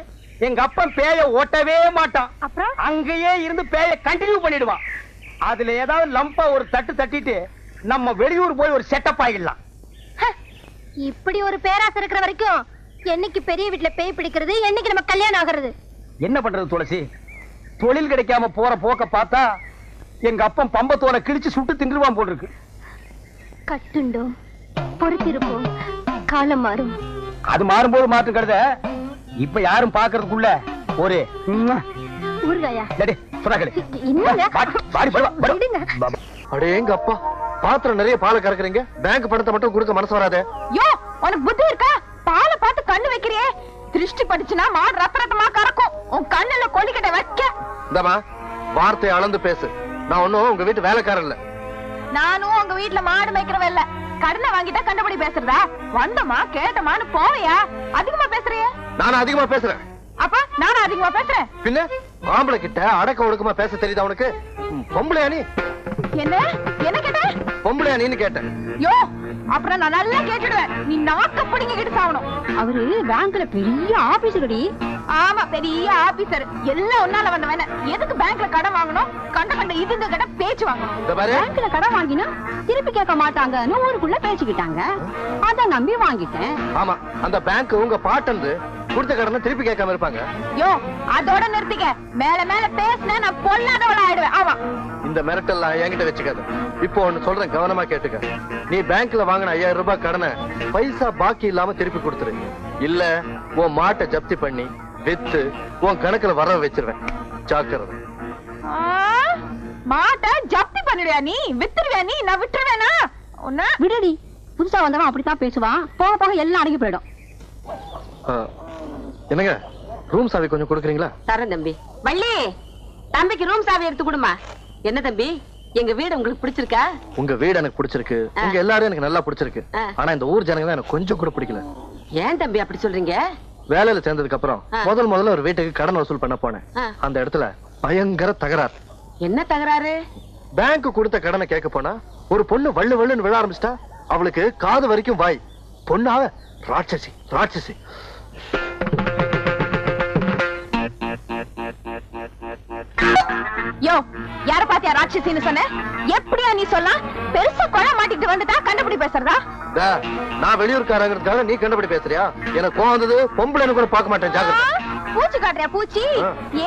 எங்க அப்பன் பேய ஓட்டவே மாட்டான். அப்புறம் அங்கேயே இருந்து பேய கண்டினியூ பண்ணிடுவான். அதுல ஏதாவது லம்பா ஒரு தட்டு தட்டிட்டு நம்ம வெளியூர் போய் ஒரு செட்டப் ஆகிடலாம். இப்படி ஒரு பேராசை இருக்கிற வரைக்கும் என்னைக்கு பெரிய வீட்டுல பேய் பிடிக்கிறது, என்னைக்கு நம்ம கல்யாணம் ஆகிறது? என்ன பண்றது துளசி? தொழில் கிடைக்காம போற போக்க பார்த்தா எங்க அப்பன் பம்பத்தோட கிழிச்சு சுட்டு தின்றுவான் போல் இருக்கு. கட்டுண்டோம், பொறுத்திருப்போம், காலம் மாறும். அது மாறும்போது மாற்றம் கருத. இப்ப யாரும் பாக்குறதுக்குள்ள ஒரு ஊர்காயா எங்க அப்பா பாத்திரம் நிறைய பாலை கறக்குறீங்க, பேங்க் பணத்தை மட்டும் கொடுக்க மனசு வராதே. யோ, உனக்கு புத்தி இருக்கா? பாலை பார்த்து கண்ணு வைக்கிறியே, திருஷ்டி படிச்சுனா மாடு ரத்தரத்தமா கறக்கும். உன் கண்ணுல கொல்லிக்கட்டை வைக்க. இந்தமா வார்த்தையை அளந்து பேசு. நான் ஒன்னும் உங்க வீட்டு வேலைக்காரன் இல்ல. நானும் உங்க வீட்டுல மாடு மேய்க்கிறவ இல்ல. கடனை வாங்கிட்டா கண்டுபிடி பேசுறதா? வந்தமா கேட்டமான்னு போவையா? அதிகமா பேசுறிய? நானும் அதிகமா பேசுறேன். அப்ப நானும் அதிகமா பேசுறேன். பின்ன ஆம்பளை கிட்ட அடக்க ஒடுக்கமா பேச தெரியுதா உனக்கு? பொம்பளையா நீ? என்ன என்ன கேட்ட? பொம்பளையா நீன்னு கேட்டேன். யோ, அப்புறம் நான் நல்லா கேட்டுடுவேன். நீ நாக்க பிடிங்க கிட்ட சாவணும். அவரு பேங்க்ல பெரிய ஆபீசர்டி. ஆமா, பெரிய ஆபீசர். எல்லாம் ஒன்னால வந்தவன. எதுக்கு பேங்க்ல கடன் வாங்கணும்? கண்ட இதுங்க கிட்ட பேச்சு வாங்கணும். பேங்க்ல கடன் வாங்கினா திருப்பி கேட்க மாட்டாங்கன்னு ஊருக்குள்ள பேசிக்கிட்டாங்க. அத நம்பி வாங்கிட்டேன். ஆமா, அந்த பேங்க் உங்க பாட்டன் கொடுத்த கடனை திருப்பி கேட்காம இருப்பாங்க. யோ, அதோட நிறுத்திக்க. மேல மேல பேசினா நான் பொல்லாதவள ஆயிடுவேன். ஆமா, இந்த மிரட்டல்லாம் என்கிட்ட வச்சுக்காத. இப்போ ஒன்னு சொல்றேன், கவனமா கேட்டுக்க. நீ பேங்க்ல வாங்கின 5000 ரூபாய் கடனை பைசா பாக்கி இல்லாம திருப்பி கொடுத்துரு. இல்ல உன் மாட்டை ஜப்தி பண்ணி வித்து உன் கணக்குல வர வச்சிருவேன். ஜாக்கிரதை. மாட்டை ஜப்தி பண்ணிடுவியா நீ? வித்துருவியா நீ? நான் விட்டுருவேனா? உன்ன விடுடி. புதுசா வந்தவன் அப்படித்தான் பேசுவான். போக போக எல்லாம் அடங்கி போயிடும். என்னங்க, ரூம் சாவி கொஞ்சம் கொடுக்குறீங்களா? தரேன் தம்பி. வள்ளி, தம்பிக்கு ரூம் சாவி எடுத்து கொடுமா. என்ன தம்பி, எங்க வீடு உங்களுக்கு பிடிச்சிருக்கா? உங்க வீடு எனக்கு பிடிச்சிருக்கு. உங்க எல்லாரும் எனக்கு நல்லா பிடிச்சிருக்கு. ஆனா இந்த ஊர் ஜனங்க தான் எனக்கு கொஞ்சம் கூட பிடிக்கல. ஏன் தம்பி அப்படி சொல்றீங்க? வேலையில சேர்ந்ததுக்கு அப்புறம் முதல்ல ஒரு வீட்டுக்கு கடன் வசூல் பண்ண போனேன். அந்த இடத்துல பயங்கர தகராறு. என்ன தகராறு? பேங்க் கொடுத்த கடனை கேட்க போனா ஒரு பொண்ணு வள்ளு வள்ளுன்னு விழ ஆரம்பிச்சிட்டா. அவளுக்கு காது வரைக்கும் வாய். பொண்ணாவ ராட்சசி ராட்சசி. யோ, யார பாத்தியா ராட்சசின்னு சொன்ன? எப்படியா நீ சொல்லலாம்? பெருசா கொலை மாட்டிட்டு வந்துட்டா கண்டுபிடி பேசுறதா? நான் வெளியூர்காரங்கிறதுக்காக நீ கண்டுபிடி பேசுறியா? எனக்கு கோவம் வந்தது. பொம்பளைன்னு கூட பார்க்க மாட்டேன். ஜாக்கிரதை. பூச்சி காட்டுறியா பூச்சி?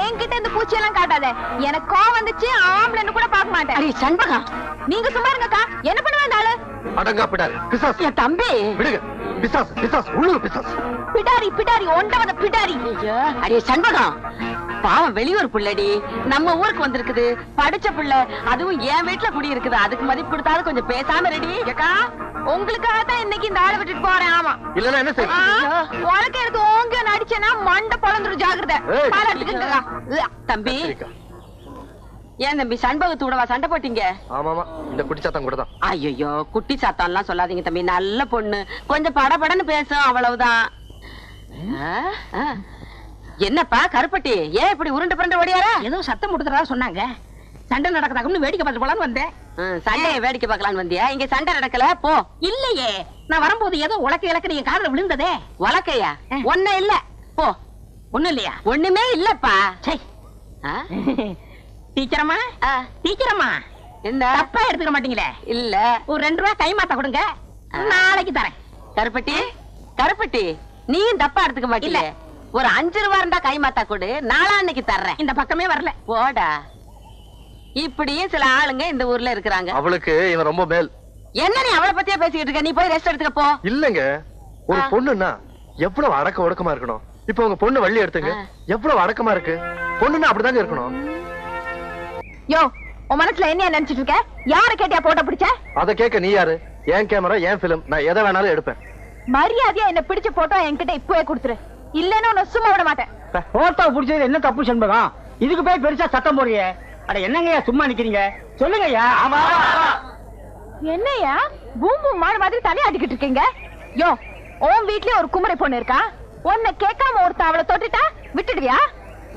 என்கிட்ட இந்த பூச்சி எல்லாம் காட்டாத. எனக்கு கோவம் வந்துச்சு ஆம்பளைன்னு கூட பார்க்க மாட்டேன். அடி சண்பகா, நீங்க சும்மா இருங்கக்கா. என்ன பண்ணுவா இந்த ஆளு? அடங்கா பிடாரி பிசாஸ். என் தம்பி விடுங்க. பிசாஸ் பிசாஸ் உள்ளூர் பிசாஸ். பிடாரி பிடாரி ஒண்டவத பிடாரி. ஐயோ அடி சண்பகா, பாவம் வெளியூர் புள்ளடி, நம்ம ஊருக்கு வந்திருக்குது, படிச்ச புள்ள, அதுவும் என் வீட்டுல குடி இருக்குது. அதுக்கு மதிப்பு கொடுத்தாலும் கொஞ்சம் பேசாம ரெடி. ஏக்கா உங்களுக்காக தான் இன்னைக்கு இந்த ஆளை விட்டுட்டு போறேன். ஆமா இல்லன்னா என்ன செய்ய? உனக்கு எடுத்து ஓங்க நடிச்சேன்னா மண்டை பொழந்துரும். ஜாகிரதை. பாராட்டுக்குங்கக்கா. தம்பி ஏன் தம்பி சண்பகத்தோடவா சண்டை போட்டீங்க? ஆமாமா, இந்த குட்டி சாத்தான் கூட தான். ஐயோ குட்டி சாத்தான் எல்லாம் சொல்லாதீங்க தம்பி, நல்ல பொண்ணு, கொஞ்சம் படபடன்னு பேசும், அவ்வளவுதான். என்னப்பா கருப்பட்டி, ஏன் இப்படி உருண்டு புரண்டு ஓடியாரா? ஏதோ சத்தம் கொடுத்துறதா சொன்னாங்க. சண்டை நடக்குதாக்குன்னு வேடிக்கை பார்த்து போலான்னு வந்தேன். சண்டையை வேடிக்கை பார்க்கலான்னு வந்தியா? இங்க சண்டை நடக்கல போ. இல்லையே, நான் வரும்போது ஏதோ உலக்க இலக்க நீங்க காதுல விழுந்ததே. வழக்கையா? ஒண்ணு இல்ல போ. ஒண்ணும் இல்லையா? ஒண்ணுமே இல்லப்பா. டீச்சரம்மா டீச்சரம்மா, என்ன தப்பா எடுத்துக்க மாட்டீங்களே? இல்ல, ஒரு 2 ரூபாய் கை மாத்த கொடுங்க, நாளைக்கு தரேன். கருப்பட்டி கருப்பட்டி, நீயும் தப்பா எடுத்துக்க மாட்டீங்க. ஒரு 5 ரூபா இருந்தா கை மாத்தா கொடு, நாளான்னைக்கு தர்றேன். இந்த பக்கமே வரல. போடா. இப்படியும் சில ஆளுங்க இந்த ஊர்ல இருக்கிறாங்க. அவளுக்கு இவன் ரொம்ப மேல். என்ன நீ அவளை பத்தியா பேசிக்கிட்டு இருக்க? நீ போய் ரெஸ்ட் எடுத்துக்க போ. இல்லங்க, ஒரு பொண்ணுன்னா எவ்வளவு அடக்க ஒடுக்கமா இருக்கணும். இப்ப உங்க பொண்ணு வள்ளி எடுத்துங்க, எவ்வளவு அடக்கமா இருக்கு. பொண்ணுன்னா அப்படிதாங்க இருக்கணும். யோ, உன் மனசுல என்ன நினைச்சிட்டு இருக்க? யார கேட்டியா போட்டோ பிடிச்ச? அத கேட்க நீ யாரு? என் கேமரா, என் பிலிம், நான் எதை வேணாலும் எடுப்பேன். மரியாதையா என்ன பிடிச்ச போட்டோ என்கிட்ட இப்பவே கொடுத்துரு, இல்லன்னு உன்னை சும்மா விட மாட்டேன். போட்டோ பிடிச்சது என்ன தப்பு சண்பகம்? இதுக்கு போய் பெருசா சத்தம் போடுறியே. அட என்னங்கய்யா சும்மா நிக்கிறீங்க? சொல்லுங்கய்யா. என்னையா பூம் பூம் மாடு மாதிரி தலையாட்டிக்கிட்டு இருக்கீங்க? யோ, உன் வீட்லயே ஒரு குமரை பொண்ணு இருக்கா, உன்னை கேட்காம ஒருத்த அவளை தொட்டுட்டா விட்டுடுவியா?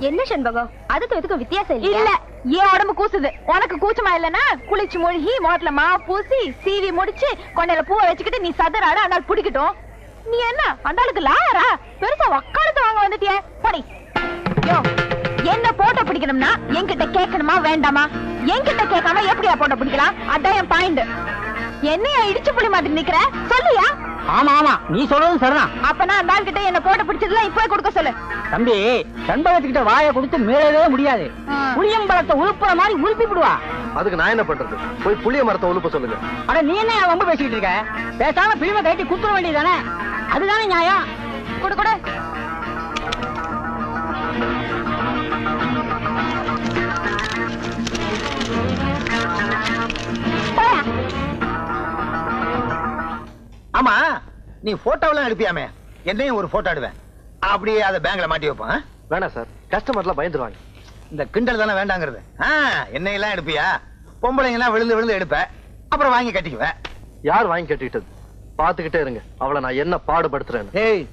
என்ன சண்பகம், அதுக்கு எதுக்கு வித்தியாசம் இல்ல? ஏன் உடம்பு கூசுது? உனக்கு கூச்சமா இல்லன்னா குளிச்சு மூழ்கி மோட்ல மா பூசி சீவி முடிச்சு கொண்டையில பூவை வச்சுக்கிட்டு நீ சதுராட ஆனால் பிடிக்கட்டும். நீ என்ன அந்த ஆளுக்கு லாயரா? பெருசா வக்காலத்து வாங்க வந்துட்டிய படி. யோ, என்ன போட்டோ பிடிக்கணும்னா என்கிட்ட கேட்கணுமா வேண்டாமா? என்கிட்ட கேட்காம எப்படியா போட்டோ பிடிக்கலாம்? அதான் என் பாயிண்ட். என்னையா இடிச்சு புளி மாதிரி நிக்கிற? சொல்லியா? ஆமா ஆமா, நீ சொல்றது சரிதான். அப்பனா அந்த ஆள் கிட்ட என்ன போட்டோ பிடிச்சதுல இப்பவே கொடுக்க சொல்லு. தம்பி, சண்பகத்துக்கிட்ட வாயை கொடுத்து மீளவே முடியாது. புளியம்பழத்தை உழுப்புற மாதிரி உழுப்பி விடுவா. அதுக்கு நான் என்ன பண்றது? போய் புளிய மரத்தை உழுப்ப சொல்லுங்க. அட நீ என்ன ரொம்ப பேசிக்கிட்டு இருக்க? பேசாம பிலிமை கட்டி குத்துற வேண்டியதானே? அதுதானே நியாயம். கொடு கொடு. ஆமா, நீ போட்டோவெல்லாம் எடுப்பியாமே, என்னையும் ஒரு போட்டோ எடுவேன். அப்படியே அதை பேங்க்ல மாட்டி வைப்போம். வேணாம் சார், கஸ்டமர்லாம் பயந்துருவாங்க. இந்த கிண்டல் தானே வேண்டாங்கிறது. என்னையெல்லாம் எடுப்பியா? பொம்பளைங்க எல்லாம் விழுந்து விழுந்து எடுப்ப, அப்புறம் வாங்கி கட்டிக்குவேன். யார் வாங்கி கட்டிட்டது? பாத்துக்கிட்டே இருங்க, அவளை நான் என்ன பாடுபடுத்துறேன். ஏய்,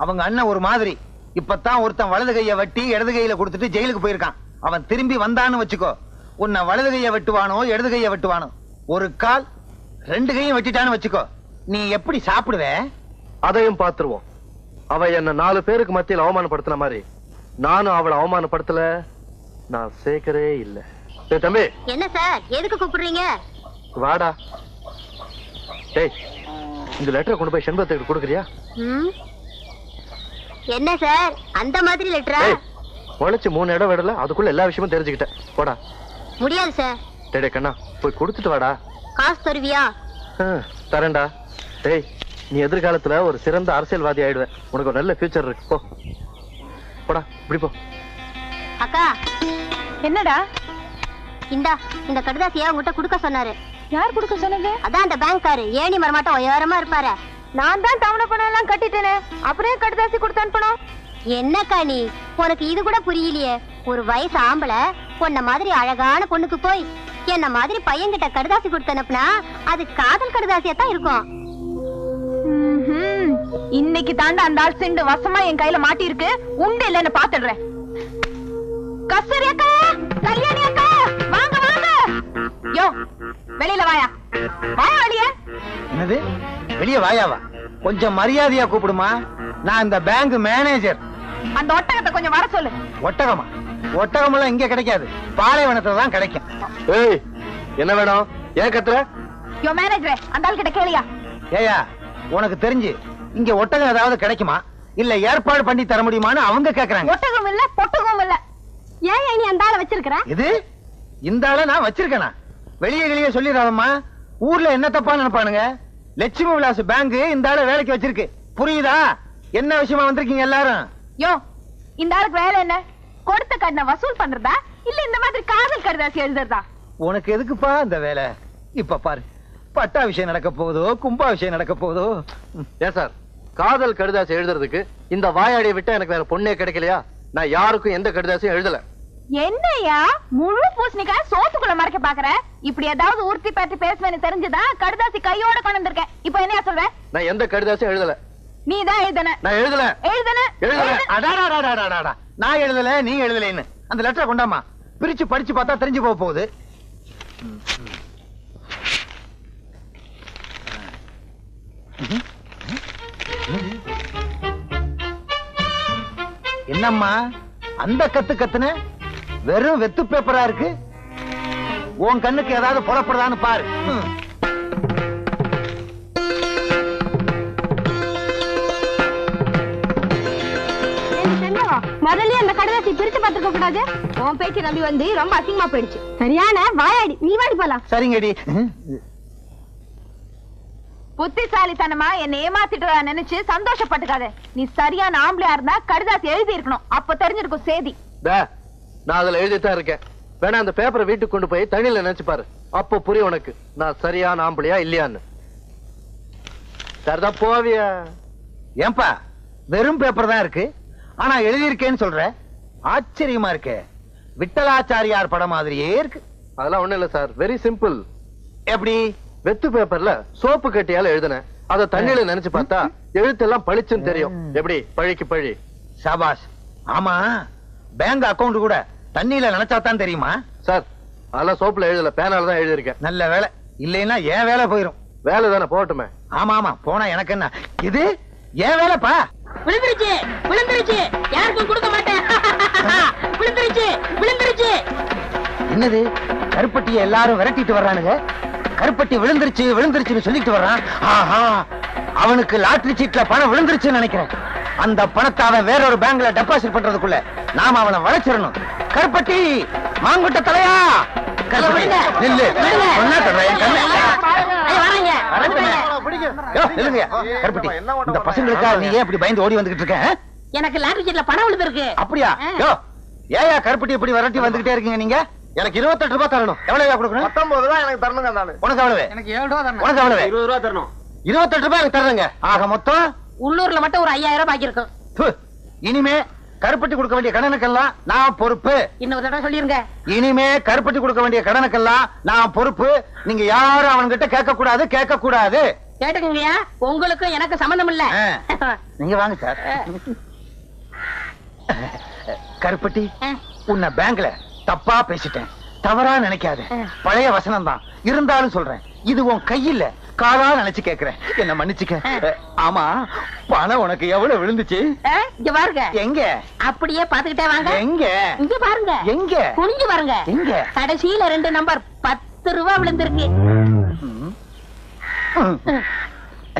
அவங்க அண்ணன் ஒரு மாதிரி. இப்பதான் ஒருத்தன் வலது கையை வெட்டி இடது கையில கொடுத்துட்டு ஜெயிலுக்கு போயிருக்கான். அவன் திரும்பி வந்தான்னு வச்சுக்கோ, உன்னை வலது கையை வெட்டுவானோ இடது கையை வெட்டுவானோ. ஒரு கால் 2 கையும் வெட்டிட்டான்னு வச்சுக்கோ, நீ எப்படி சாப்பிடுவ? அதையும் பாத்துருவோம். அவ என்ன 4 பேருக்கு மத்தியில் அவமானப்படுத்தின மாதிரி நானும் அவளை அவமானப்படுத்தல. நான் சேர்க்கவே இல்ல. தம்பி. என்ன சார், எதுக்கு கூப்பிடுறீங்க? வாடா. டேய், இந்த லெட்டரை கொண்டு போய் செண்பகத்துக்கு கொடுக்குறியா? என்ன சார் அந்த மாதிரி லெட்டரா? உழைச்சு 3 இடம் விடல, அதுக்குள்ள எல்லா விஷயமும் தெரிஞ்சுக்கிட்டேன். போடா. முடியாது சார். டேய் கண்ணா, போய் கொடுத்துட்டு வாடா. காசு தருவியா? தரேன்டா. டேய், நீ எதிர்காலத்துல ஒரு சிறந்த அரசியல்வாதி ஆயிடுவ. உனக்கு ஒரு நல்ல ஃபியூச்சர் இருக்கு. போ போடா, இப்படி போ. அக்கா. என்னடா? இந்த கடுதாசியா உங்ககிட்ட கொடுக்க சொன்னாரு. யார் கொடுக்க சொன்னது? அதான் அந்த பேங்க்காரு, ஏணி மரமாட்டம் உயரமா இருப்பாரு. நான் தான் டவுன பணம் எல்லாம் கட்டிட்டேனே, அப்புறம் கடுதாசி கொடுத்து அனுப்பணும். என்னக்கா நீ, உனக்கு இது கூட புரியலையே? ஒரு வயசு ஆம்பளை பொண்ண மாதிரி அழகான பொண்ணுக்கு போய் என்ன மாதிரி பையன்கிட்ட கடுதாசி கொடுத்து அனுப்புனா அது காதல் கடுதாசியா தான் இருக்கும். இன்னைக்கு தாண்டா அந்த ஆள் செண்டு வசமா என் கையில மாட்டி இருக்கு. உண்டு இல்லன்னு பாத்துடுறேன். கஸ்தூரி அக்கா, கல்யாணி அக்கா, வாங்க வாங்க. யோ, வெளியில வாயா. வாயா வெளிய. என்னது வெளிய வாயாவா? கொஞ்சம் மரியாதையா கூப்பிடுமா. நான் இந்த பேங்க் மேனேஜர். அந்த ஒட்டகத்தை கொஞ்சம் வர சொல்லு. ஒட்டகமா? ஒட்டகம் எல்லாம் இங்க கிடைக்காது, பாலைவனத்துல தான் கிடைக்கும். ஏய், என்ன வேணும்? ஏன் கத்துற? யோ மேனேஜர், அந்த ஆள் கிட்ட கேளியா. ஏயா, உனக்கு தெரிஞ்சு இங்க ஒட்டகம் ஏதாவது கிடைக்குமா? இல்ல ஏற்பாடு பண்ணி தர முடியுமான்னு அவங்க கேக்குறாங்க. ஒட்டகம் இல்ல பொட்டகம் இல்ல. ஏன் நீ அந்த ஆளை வச்சிருக்கிற? இது இந்த ஆளை நான் வச்சிருக்கேனா? வெளியே சொல்லிடாதம்மா. ஊர்ல என்ன தப்பா நினைப்பானுங்க? லட்சுமி விலாஸ் பேங்க் இந்த ஆளை வேலைக்கு வச்சிருக்கு. புரியுதா? என்ன விஷயமா வந்திருக்கீங்க எல்லாரும்? யோ, இந்த ஆளுக்கு வேலை என்ன? கொடுத்த கடனை வசூல் பண்றதா இல்ல இந்த மாதிரி காதல் கடிதாசி எழுதுறதா? உனக்கு எதுக்குப்பா இந்த வேலை? இப்ப பாரு, பட்டா விஷயம் நடக்க போகுதோ, கும்பா விஷயம் நடக்க போகுதோ. ஏன் சார், காதல் கடிதாசி எழுதுறதுக்கு இந்த வாயாடியை விட்டா எனக்கு வேற பொண்ணே கிடைக்கலையா? நான் யாருக்கும் எந்த கடிதாசியும் எழுதல. என்னையா முழு பூசணிக்காய் சோத்துக்குள்ள மறைக்க பாக்குற? இப்படி ஏதாவது உறுத்தி பற்றி பேசுவேன்னு தெரிஞ்சுதான் கடிதாசி கையோட கொண்டு வந்திருக்கேன். இப்ப என்னையா சொல்ற? நான் எந்த கடிதாசியும் எழுதல. நீ தான் எழுதன. நான் எழுதல. நான் எழுதல, நீ எழுதலைன்னு அந்த லெட்டரை கொண்டாமா. பிரிச்சு படிச்சு பார்த்தா தெரிஞ்சு போக போகுது. என்னம்மா அந்த கத்துன? வெறும் வெத்து பேப்பரா இருக்கு. உன் கண்ணுக்கு ஏதாவது புறப்படுதான்னு பாரு. முதல்ல அந்த கடிதாசி பிரிச்சு பார்த்துக்க கூடாது. உன் பேச்சு நம்பி வந்து ரொம்ப அசிங்கமா போயிடுச்சு. சரியான வாயாடி. நீ வாடி போலாம். சரிங்கடி. புத்திசாலித்தனமா என்ன ஏமாத்திட்டு நினைச்சு சந்தோஷப்பட்டுக்காத. நீ சரியான ஆம்பளையா இருந்தா கடிதாசி எழுதி இருக்கணும். அப்ப தெரிஞ்சிருக்கும் சேதி. நான் அதுல எழுதித்தான் இருக்கேன். வேணா அந்த பேப்பரை வீட்டுக்கு கொண்டு போய் தண்ணியில நினைச்சு பாரு. அப்போ புரியும் உனக்கு நான் சரியான ஆம்பளையா இல்லையான்னு. சரிதான் போவியா? ஏன்பா வெறும் பேப்பர் தான் இருக்கு, ஆனா எழுதியிருக்கேன்னு சொல்ற? ஆச்சரியமா இருக்கு. விட்டலாச்சாரியார் படம் மாதிரியே இருக்கு. அதெல்லாம் ஒண்ணு இல்ல சார், வெரி சிம்பிள். எப்படி? வெத்து பேப்பர்ல சோப்பு கட்டியால எழுதுனேன். அத தண்ணியில நினைச்சு பார்த்தா எழுத்தெல்லாம் பளிச்சுன்னு தெரியும். எப்படி? பழிக்கு பழி. சபாஷ். ஆமா, பேங்க் அக்கவுண்ட் கூட தண்ணியில நினைச்சாதான் தெரியுமா? சார், அதெல்லாம் சோப்புல எழுதல, பேனால தான் எழுதியிருக்கேன். நல்ல வேலை. இல்லைன்னா ஏன் வேலை போயிரும். வேலை தானே, போகட்டுமே. ஆமா ஆமா, போனா எனக்கு என்ன? இது ஏன் வேலைப்பா? விழுந்துருச்சு விழுந்துருச்சு, யாருக்கும் கொடுக்க மாட்டேன். விழுந்துருச்சு விழுந்துருச்சு. என்னது? கருப்பட்டியை எல்லாரும் விரட்டிட்டு வர்றானுங்க. கருப்பட்டி விழுந்துருச்சு விழுந்துருச்சுன்னு சொல்லிட்டு வர்றான். ஆஹா, அவனுக்கு லாட்டரி சீட்ல பணம் விழுந்துருச்சுன்னு நினைக்கிறேன். அந்த பணத்தை அவன் வேறொரு பேங்க்ல டெபாசிட் பண்றதுக்குள்ள நாம அவனை வளைச்சிடணும். கருப்பட்டி, மாங்குட்ட தலையா, நில்லு. கருப்பட்டி, இந்த பசங்களுக்காக நீ ஏன் இப்படி பயந்து ஓடி வந்துகிட்டு இருக்க? எனக்கு லாட்டரி சீட்ல பணம் விழுந்திருக்கு. அப்படியா? ஏயா கருப்பட்டி இப்படி விரட்டி வந்துகிட்டே இருக்கீங்க நீங்க? எனக்கு 28 ரூபாய் தரணும். எவ்வளவு கொடுக்கணும்? 19 ரூபாய் எனக்கு தரணுங்க. உனக்கு எவ்வளவு? எனக்கு 7 ரூபாய் தரணும். உனக்கு எவ்வளவு? 20 ரூபாய் தரணும். 28 ரூபாய் எனக்கு தர்றேங்க. ஆக மொத்தம் உள்ளூர்ல மட்டும் ஒரு 5000 பாக்கி இருக்கும். இனிமே கருப்பட்டி கொடுக்க வேண்டிய கடனுக்கெல்லாம் நான் பொறுப்பு. இன்னொரு தடவை சொல்லிருங்க. இனிமே கருப்பட்டி கொடுக்க வேண்டிய கடனுக்கெல்லாம் நான் பொறுப்பு. நீங்க யாரும் அவன்கிட்ட கேட்க கூடாது, கேட்க கூடாது. கேட்டுக்கங்கய்யா, உங்களுக்கு எனக்கு சம்பந்தம் இல்ல. நீங்க வாங்க சார். கருப்பட்டி, உன்னை பேங்க்ல தப்பா பேசிட்டேன், தவறா நினைக்காத. பழைய வசனம் தான் இருந்தாலும் சொல்றேன். இது உன் கையில காரா நினைச்சு கேக்குறேன். என்ன மன்னிச்சுக்க. ஆமா, பணம் உனக்கு எவ்வளவு விழுந்துச்சு? இங்க பாருங்க. எங்க? அப்படியே பாத்துக்கிட்டே வாங்க. எங்க? இங்க பாருங்க. எங்க? குனிஞ்சு பாருங்க. எங்க? கடைசியில 2 நம்பர் 10 ரூபாய் விழுந்திருக்கு.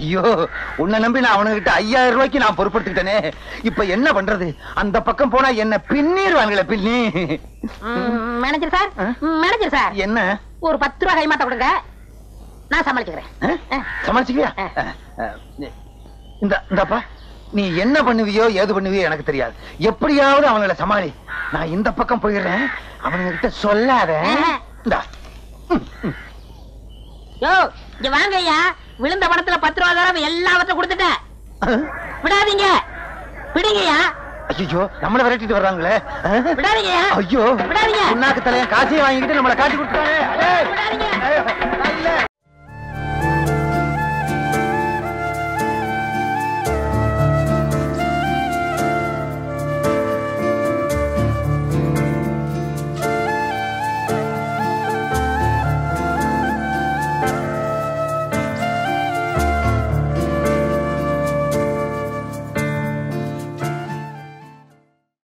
ஐயோ, உன்னை நம்பி நான் அவனுகிட்ட 5000 ரூபாய்க்கு நான் பொறுப்படுத்திட்டேனே. இப்ப என்ன பண்றது? அந்த பக்கம் போனா என்ன பின்னிடுவாங்களே, பின்னி. மேனேஜர் சார், மேனேஜர் சார், என்ன? ஒரு 10 ரூபாய் கைமாத்த கொடுங்க, நான் சமாளிச்சுக்கிறேன். சமாளிச்சுக்கியா? இந்தப்பா, நீ என்ன பண்ணுவியோ ஏது பண்ணுவியோ எனக்கு தெரியாது. எப்படியாவது அவங்களை சமாளி. நான் இந்த பக்கம் போயிடுறேன். அவனுங்க கிட்ட சொல்லாத. இங்க வாங்க ஐயா. விழுந்த பணத்துல 10 ரூபாய் தரம் எல்லாவற்றையும் கொடுத்துட்டேன். விடாதீங்க, விடுங்கய்யா. ஐயோ, நம்மள விரட்டிட்டு வர்றாங்களே. விடாதீங்கய்யா. ஐயோ, விடாதீங்க. உன்னாக்கு தலையன் காசையும் வாங்கிட்டு நம்மளை காட்டி கொடுத்துட்டாங்க.